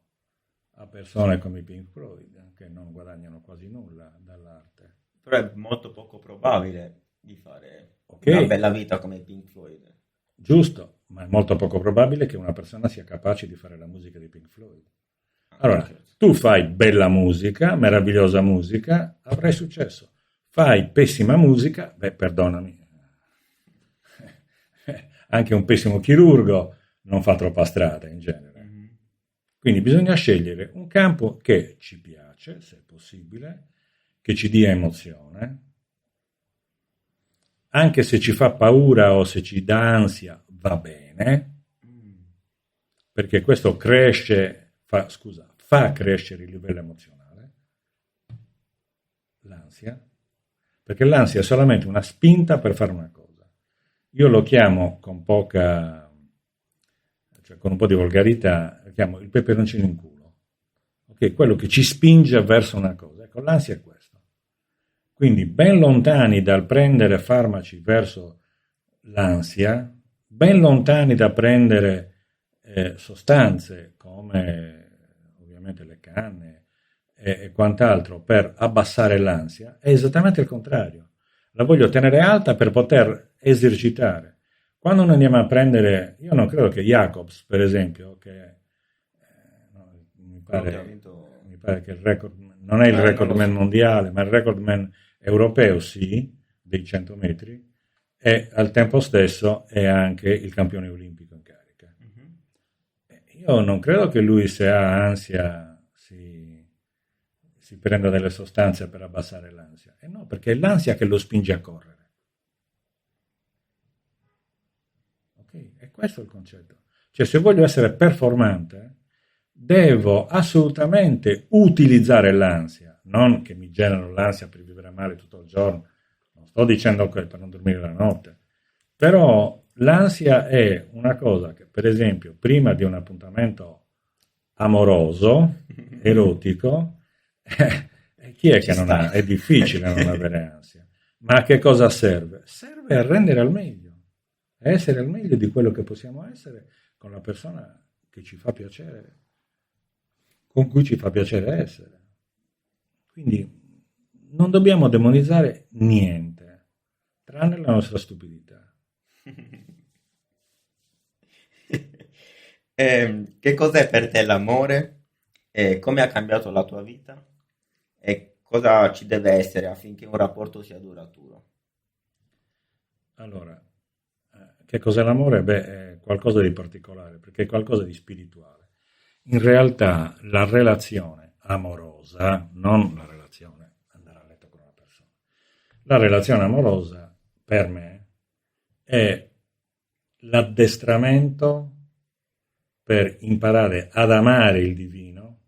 a persone come i Pink Floyd, che non guadagnano quasi nulla dall'arte. Però è molto poco probabile di fare Ok, una bella vita come i Pink Floyd. giusto, ma è molto poco probabile che una persona sia capace di fare la musica dei Pink Floyd. Allora, Certo. tu fai bella musica, meravigliosa musica, avrai successo. Fai pessima musica, beh, perdonami, anche un pessimo chirurgo non fa troppa strada in genere. Quindi bisogna scegliere un campo che ci piace, se è possibile, che ci dia emozione, anche se ci fa paura o se ci dà ansia, va bene, perché questo fa crescere il livello emozionale, l'ansia, perché l'ansia è solamente una spinta per fare una cosa. Io lo chiamo con un po' di volgarità, lo chiamo il peperoncino in culo, okay? Quello che ci spinge verso una cosa. Ecco, l'ansia è questo. Quindi ben lontani dal prendere farmaci verso l'ansia, ben lontani da prendere sostanze come ovviamente le canne e quant'altro per abbassare l'ansia, è esattamente il contrario. La voglio tenere alta per poter esercitare. Quando noi andiamo a prendere, io non credo che Jacobs, per esempio, che mi pare che il record, non è il recordman mondiale, ma il recordman europeo, sì, dei 100 metri, e al tempo stesso è anche il campione olimpico in carica. Io non credo che lui, se ha ansia, si prenda delle sostanze per abbassare l'ansia. E no, perché è l'ansia che lo spinge a correre. Okay? E questo è il concetto. Cioè, se voglio essere performante, devo assolutamente utilizzare l'ansia, non che mi genero l'ansia per vivere male tutto il giorno, non sto dicendo per non dormire la notte, però l'ansia è una cosa che, per esempio, prima di un appuntamento amoroso, erotico, chi è che non ha? È difficile non avere ansia. Ma a che cosa serve? Serve a rendere al meglio, a essere al meglio di quello che possiamo essere con la persona che ci fa piacere, con cui ci fa piacere essere. Quindi non dobbiamo demonizzare niente, tranne la nostra stupidità. Che cos'è per te l'amore? Come ha cambiato la tua vita? E cosa ci deve essere affinché un rapporto sia duraturo? Allora, Che cos'è l'amore? Beh, è qualcosa di particolare, perché è qualcosa di spirituale. In realtà la relazione amorosa, non la relazione andare a letto con una persona, la relazione amorosa per me è l'addestramento per imparare ad amare il divino,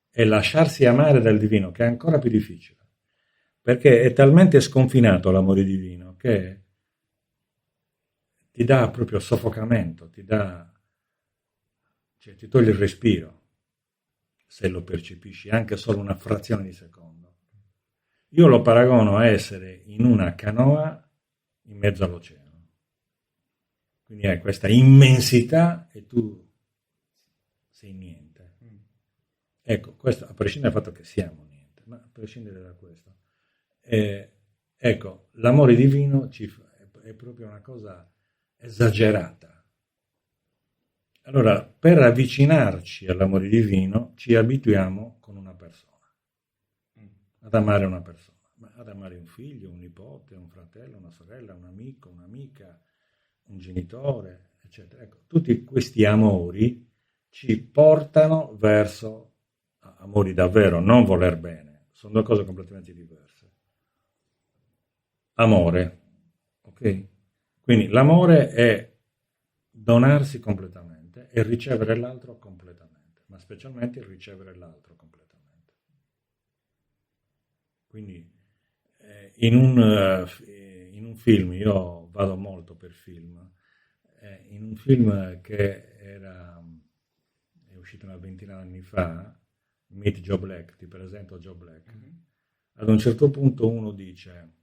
e lasciarsi amare dal divino, che è ancora più difficile, perché è talmente sconfinato l'amore divino che ti dà proprio soffocamento, cioè ti toglie il respiro, se lo percepisci anche solo una frazione di secondo. Io lo paragono a essere in una canoa in mezzo all'oceano. Quindi hai questa immensità e tu sei niente. Ecco, questo a prescindere dal fatto che siamo niente, ma a prescindere da questo. Ecco, l'amore divino è proprio una cosa esagerata. Allora, per avvicinarci all'amore divino, ci abituiamo con una persona, ad amare una persona, ma ad amare un figlio, un nipote, un fratello, una sorella, un amico, un'amica, un genitore, eccetera. Ecco, tutti questi amori ci portano verso amori davvero, non voler bene, sono due cose completamente diverse. Amore, ok? Quindi l'amore è donarsi completamente e ricevere l'altro completamente, ma specialmente ricevere l'altro completamente. Quindi in un film, io vado molto per film, in un film che è uscito una ventina di anni fa, Meet Joe Black, ti presento Joe Black. Ad un certo punto uno dice,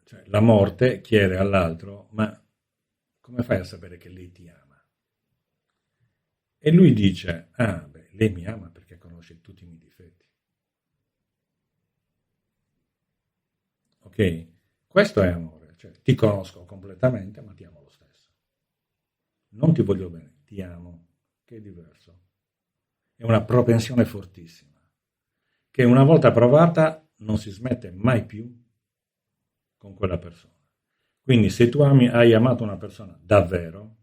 cioè la morte chiede all'altro, ma come fai a sapere che lei ti ama? E lui dice, lei mi ama perché conosce tutti i miei difetti. Ok? Questo è amore, cioè ti conosco completamente, ma ti amo lo stesso. Non ti voglio bene, ti amo, che è diverso. È una propensione fortissima, che una volta provata non si smette mai più con quella persona. Quindi se tu hai amato una persona davvero,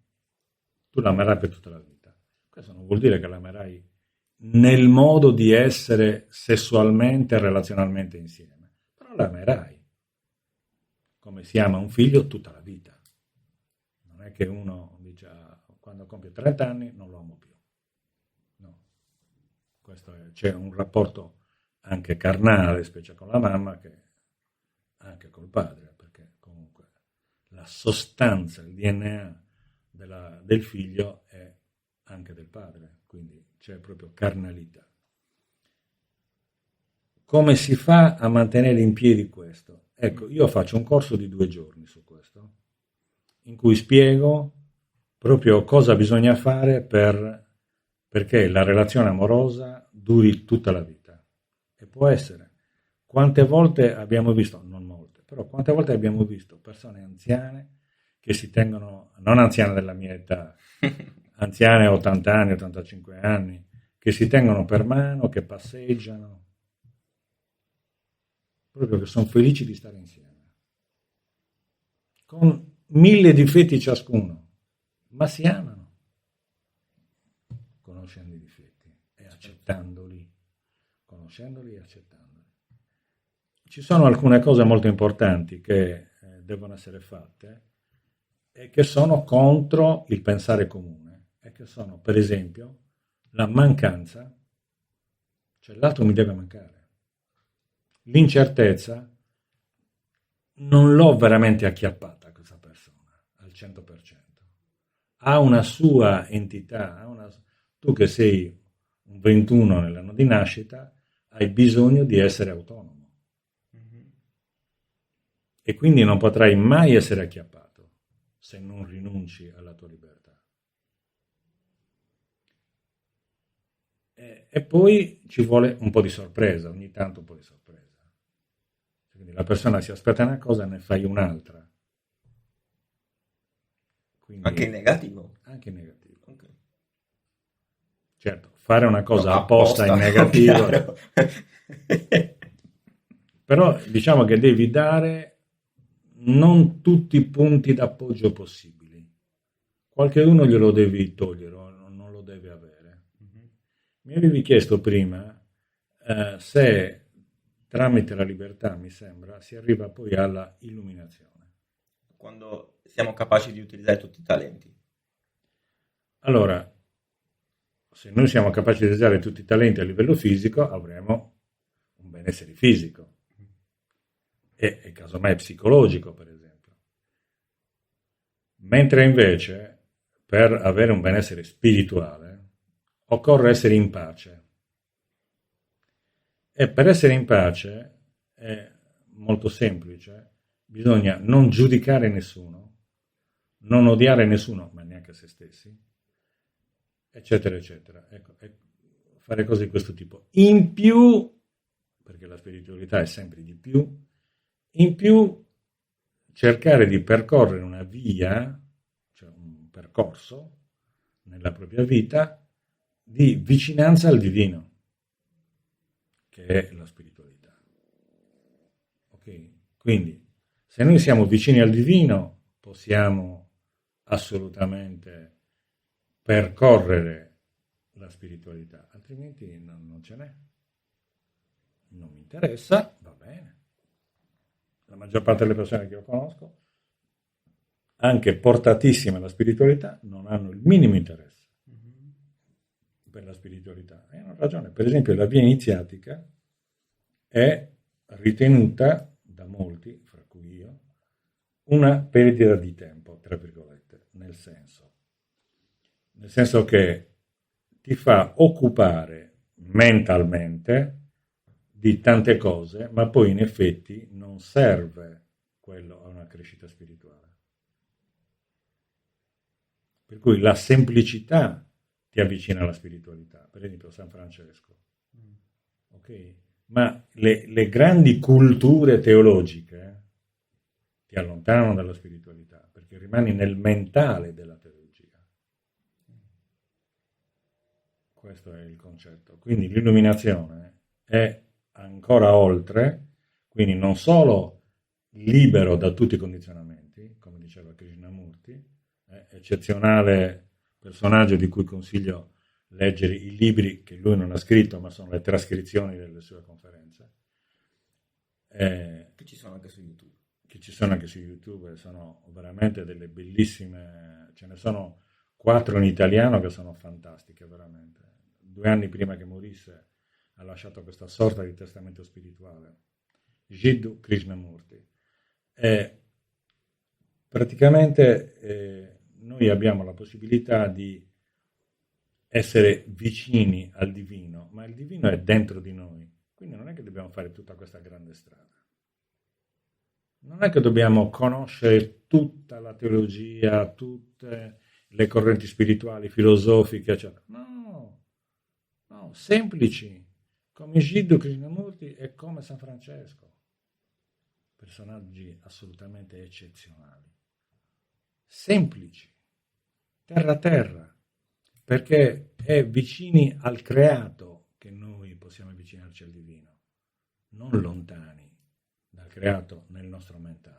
tu l'amerai per tutta la vita. Questo non vuol dire che l'amerai nel modo di essere sessualmente e relazionalmente insieme, però l'amerai come si ama un figlio tutta la vita. Non è che uno dice quando compie 30 anni non lo amo più. C'è un rapporto anche carnale, specie con la mamma, che anche col padre, perché comunque la sostanza, il DNA del figlio è anche del padre, quindi c'è proprio carnalità. Come si fa a mantenere in piedi questo? Ecco, io faccio un corso di 2 giorni su questo, in cui spiego proprio cosa bisogna fare perché la relazione amorosa duri tutta la vita. E può essere. Quante volte abbiamo visto, non molte, però quante volte abbiamo visto persone anziane che si tengono, non anziane della mia età, anziane 80 anni, 85 anni, che si tengono per mano, che passeggiano, proprio che sono felici di stare insieme, con 1000 difetti ciascuno, ma si amano, conoscendo i difetti e accettandoli, conoscendoli e accettandoli. Ci sono alcune cose molto importanti che devono essere fatte e che sono contro il pensare comune, e che sono, per esempio, la mancanza, cioè l'altro mi deve mancare. L'incertezza non l'ho veramente acchiappata questa persona al 100%. Ha una sua entità, tu che sei un 21 nell'anno di nascita, hai bisogno di essere autonomo. E quindi non potrai mai essere acchiappato se non rinunci alla tua libertà. E poi ci vuole un po' di sorpresa, ogni tanto un po' di sorpresa. Quindi la persona si aspetta una cosa e ne fai un'altra. Quindi, anche in negativo? Anche in negativo. Okay. Certo, fare una cosa apposta in negativo. Però diciamo che devi dare non tutti i punti d'appoggio possibili. Qualcheduno glielo devi togliere, non lo deve avere. Mi avevi chiesto prima se tramite la libertà, mi sembra, si arriva poi alla illuminazione. Quando siamo capaci di utilizzare tutti i talenti. Allora, se noi siamo capaci di usare tutti i talenti a livello fisico, avremo un benessere fisico e casomai psicologico, per esempio. Mentre invece, per avere un benessere spirituale, occorre essere in pace. E per essere in pace è molto semplice, bisogna non giudicare nessuno, non odiare nessuno, ma neanche se stessi, eccetera, eccetera. Ecco, fare cose di questo tipo. In più, perché la spiritualità è sempre di più, in più cercare di percorrere una via, cioè un percorso nella propria vita di vicinanza al divino, che è la spiritualità. Ok? Quindi, se noi siamo vicini al divino, possiamo assolutamente percorrere la spiritualità, altrimenti non ce n'è. Non mi interessa, va bene. La maggior parte delle persone che io conosco, anche portatissime alla spiritualità, non hanno il minimo interesse per la spiritualità. E hanno ragione. Per esempio, la via iniziatica è ritenuta da molti, fra cui io, una perdita di tempo, tra virgolette, nel senso che ti fa occupare mentalmente di tante cose, ma poi in effetti non serve quello a una crescita spirituale. Per cui la semplicità ti avvicina alla spiritualità, per esempio San Francesco. Ok? Ma le grandi culture teologiche ti allontanano dalla spiritualità, perché rimani nel mentale della teologia. Questo è il concetto. Quindi l'illuminazione è ancora oltre, quindi non solo libero da tutti i condizionamenti, come diceva Krishnamurti, eccezionale personaggio di cui consiglio leggere i libri che lui non ha scritto, ma sono le trascrizioni delle sue conferenze. Che ci sono anche su YouTube. Che ci sono anche su YouTube, sono veramente delle bellissime, ce ne sono 4 in italiano che sono fantastiche, veramente. 2 anni prima che morisse ha lasciato questa sorta di testamento spirituale, Jiddu Krishnamurti. Praticamente noi abbiamo la possibilità di essere vicini al divino, ma il divino è dentro di noi, quindi non è che dobbiamo fare tutta questa grande strada. Non è che dobbiamo conoscere tutta la teologia, tutte le correnti spirituali, filosofiche, eccetera. No, semplici, come Jiddu Krishnamurti e come San Francesco. Personaggi assolutamente eccezionali. Semplici, terra a terra, perché è vicini al creato che noi possiamo avvicinarci al divino, non lontani dal creato nel nostro mentale.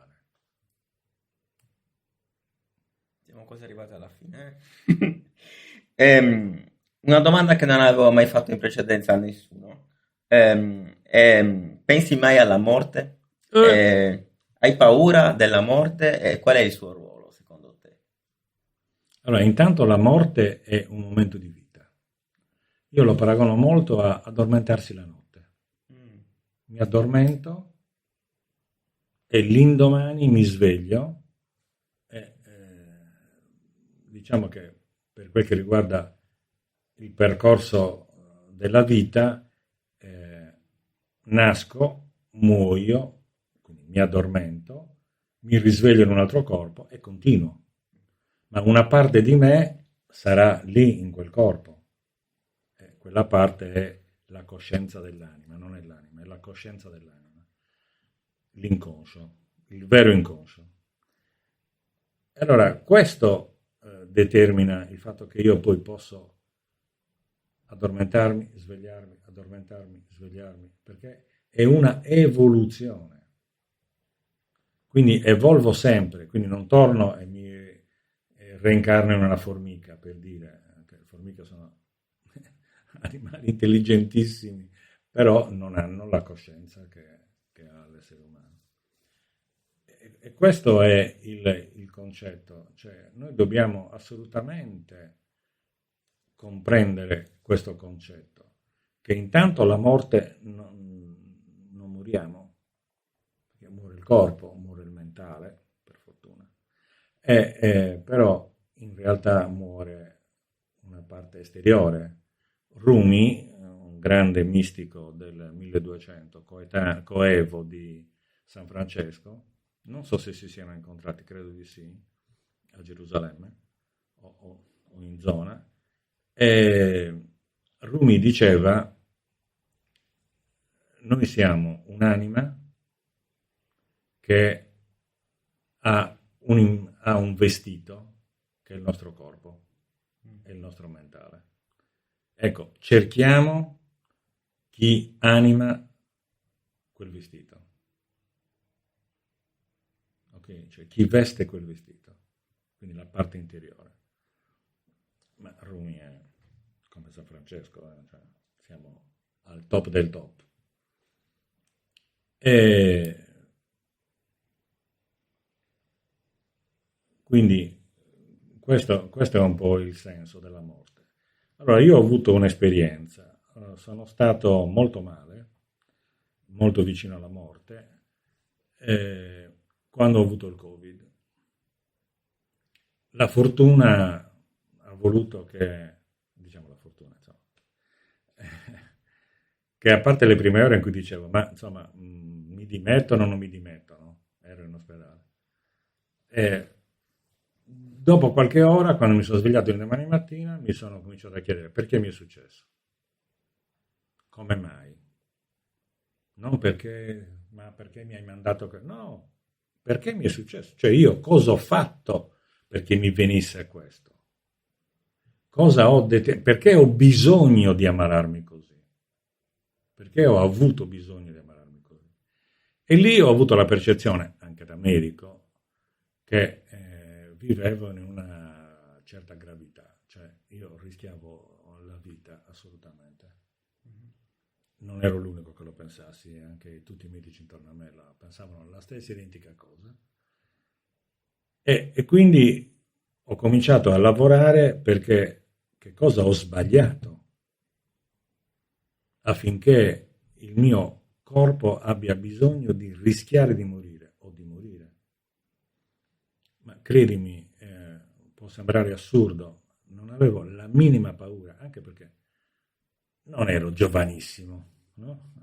Siamo quasi arrivati alla fine. Una domanda che non avevo mai fatto in precedenza a nessuno. Pensi mai alla morte? Hai paura della morte? E qual è il suo ruolo, secondo te? Allora, intanto la morte è un momento di vita. Io lo paragono molto a addormentarsi la notte. Mi addormento e l'indomani mi sveglio e diciamo che per quel che riguarda il percorso della vita, nasco, muoio, quindi mi addormento, mi risveglio in un altro corpo e continuo. Ma una parte di me sarà lì in quel corpo. Quella parte è la coscienza dell'anima, non è l'anima, è la coscienza dell'anima. L'inconscio, il vero inconscio. Allora, questo determina il fatto che io poi posso addormentarmi, svegliarmi, perché è una evoluzione. Quindi evolvo sempre, quindi non torno e mi reincarno in una formica, per dire che le formiche sono animali intelligentissimi, però non hanno la coscienza che ha l'essere umano. E questo è il concetto, cioè noi dobbiamo assolutamente comprendere questo concetto, che intanto la morte non moriamo, perché muore il corpo, muore il mentale, per fortuna, però in realtà muore una parte esteriore. Rumi, un grande mistico del 1200, coevo di San Francesco, non so se si siano incontrati, credo di sì, a Gerusalemme o in zona, e Rumi diceva: noi siamo un'anima che ha un vestito che è il nostro corpo, è il nostro mentale. Ecco, cerchiamo chi anima quel vestito, ok? Cioè chi veste quel vestito, quindi la parte interiore. Ma Rumi è come San Francesco, cioè siamo al top del top. E quindi questo è un po' il senso della morte. Allora, io ho avuto un'esperienza, sono stato molto male, molto vicino alla morte, quando ho avuto il Covid. La fortuna ha voluto che, diciamo la fortuna, insomma, che a parte le prime ore in cui dicevo, ma insomma, mi dimettono o non mi dimettono? Ero in ospedale. E dopo qualche ora, quando mi sono svegliato domani mattina, mi sono cominciato a chiedere perché mi è successo, come mai, non perché, ma perché mi hai mandato, no, perché mi è successo, cioè io cosa ho fatto perché mi venisse questo, perché ho bisogno di ammalarmi così, perché ho avuto bisogno di ammalarmi così. E lì ho avuto la percezione, anche da medico, che vivevo in una certa gravità, cioè io rischiavo la vita assolutamente. Non ero l'unico che lo pensassi, anche tutti i medici intorno a me pensavano la stessa identica cosa. E quindi ho cominciato a lavorare perché che cosa ho sbagliato affinché il mio corpo abbia bisogno di rischiare di morire o di morire. Ma credimi, può sembrare assurdo, non avevo la minima paura, anche perché non ero giovanissimo, no?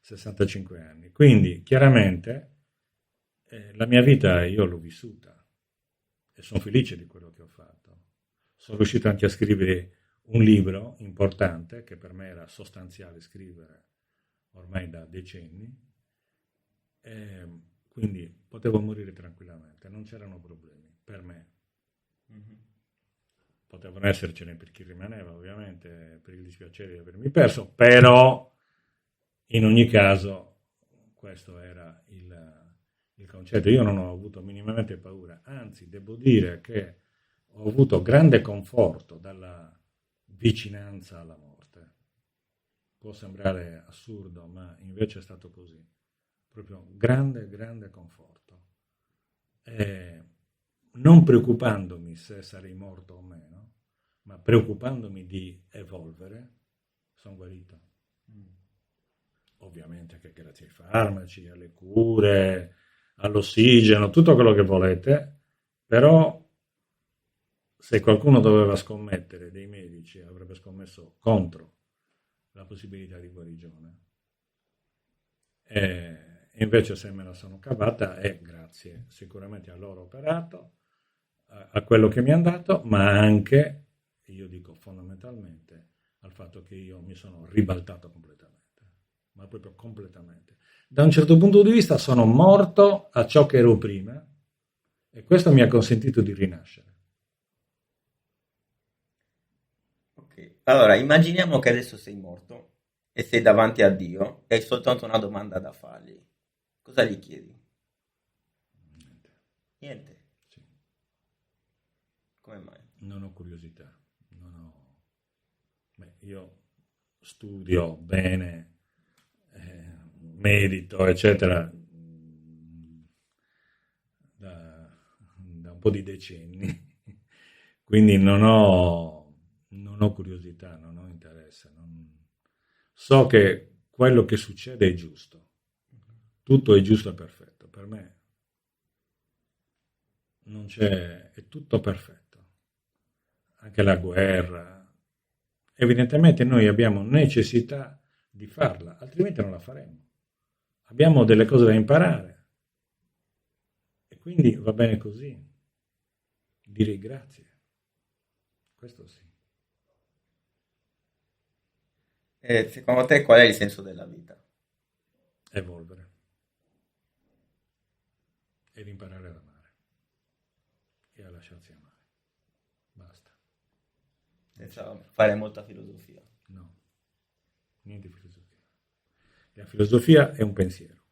65 anni. Quindi chiaramente la mia vita io l'ho vissuta e sono felice di quello che ho fatto. Sono riuscito anche a scrivere un libro importante che per me era sostanziale scrivere ormai da decenni, quindi potevo morire tranquillamente, non c'erano problemi per me. Potevano essercene per chi rimaneva, ovviamente, per il dispiacere di avermi perso, però in ogni caso questo era il concetto. Io non ho avuto minimamente paura, anzi devo dire che ho avuto grande conforto dalla vicinanza alla morte. Può sembrare assurdo, ma invece è stato così. Proprio grande, grande conforto. Non preoccupandomi se sarei morto o meno, ma preoccupandomi di evolvere, sono guarito. Ovviamente che grazie ai farmaci, alle cure, all'ossigeno, tutto quello che volete, però se qualcuno doveva scommettere, dei medici avrebbe scommesso contro la possibilità di guarigione. E invece se me la sono cavata è grazie sicuramente a loro operato, a quello che mi hanno dato, ma anche, io dico fondamentalmente, al fatto che io mi sono ribaltato completamente, ma proprio completamente. Da un certo punto di vista sono morto a ciò che ero prima e questo mi ha consentito di rinascere. Ok, allora immaginiamo che adesso sei morto e sei davanti a Dio e hai soltanto una domanda da fargli. Cosa gli chiedi? Niente. Sì. Come mai? Non ho curiosità, io studio bene, medito, eccetera, da un po' di decenni, quindi non ho curiosità, non ho interesse, so che quello che succede è giusto, tutto è giusto e perfetto, per me non c'è, è tutto perfetto. Anche la guerra, evidentemente noi abbiamo necessità di farla, altrimenti non la faremo. Abbiamo delle cose da imparare e quindi va bene così. Direi grazie. Questo sì. E secondo te qual è il senso della vita? Evolvere ed imparare ad amare e a lasciarsi amare. Basta. Senza fare molta filosofia. No, niente filosofia. La filosofia è un pensiero,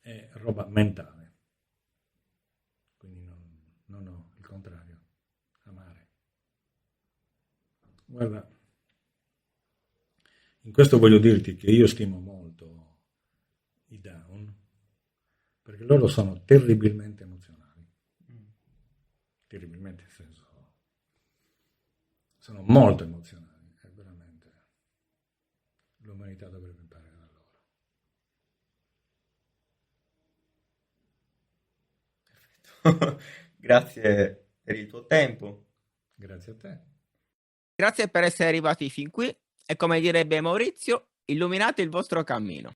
è roba mentale, quindi non ho il contrario, amare. Guarda, in questo voglio dirti che io stimo molto i Down, perché loro sono terribilmente emozionali, terribilmente nel senso, sono molto emozionali, è veramente, l'umanità dovrebbe imparare da loro. Grazie per il tuo tempo. Grazie a te. Grazie per essere arrivati fin qui e come direbbe Maurizio, illuminate il vostro cammino.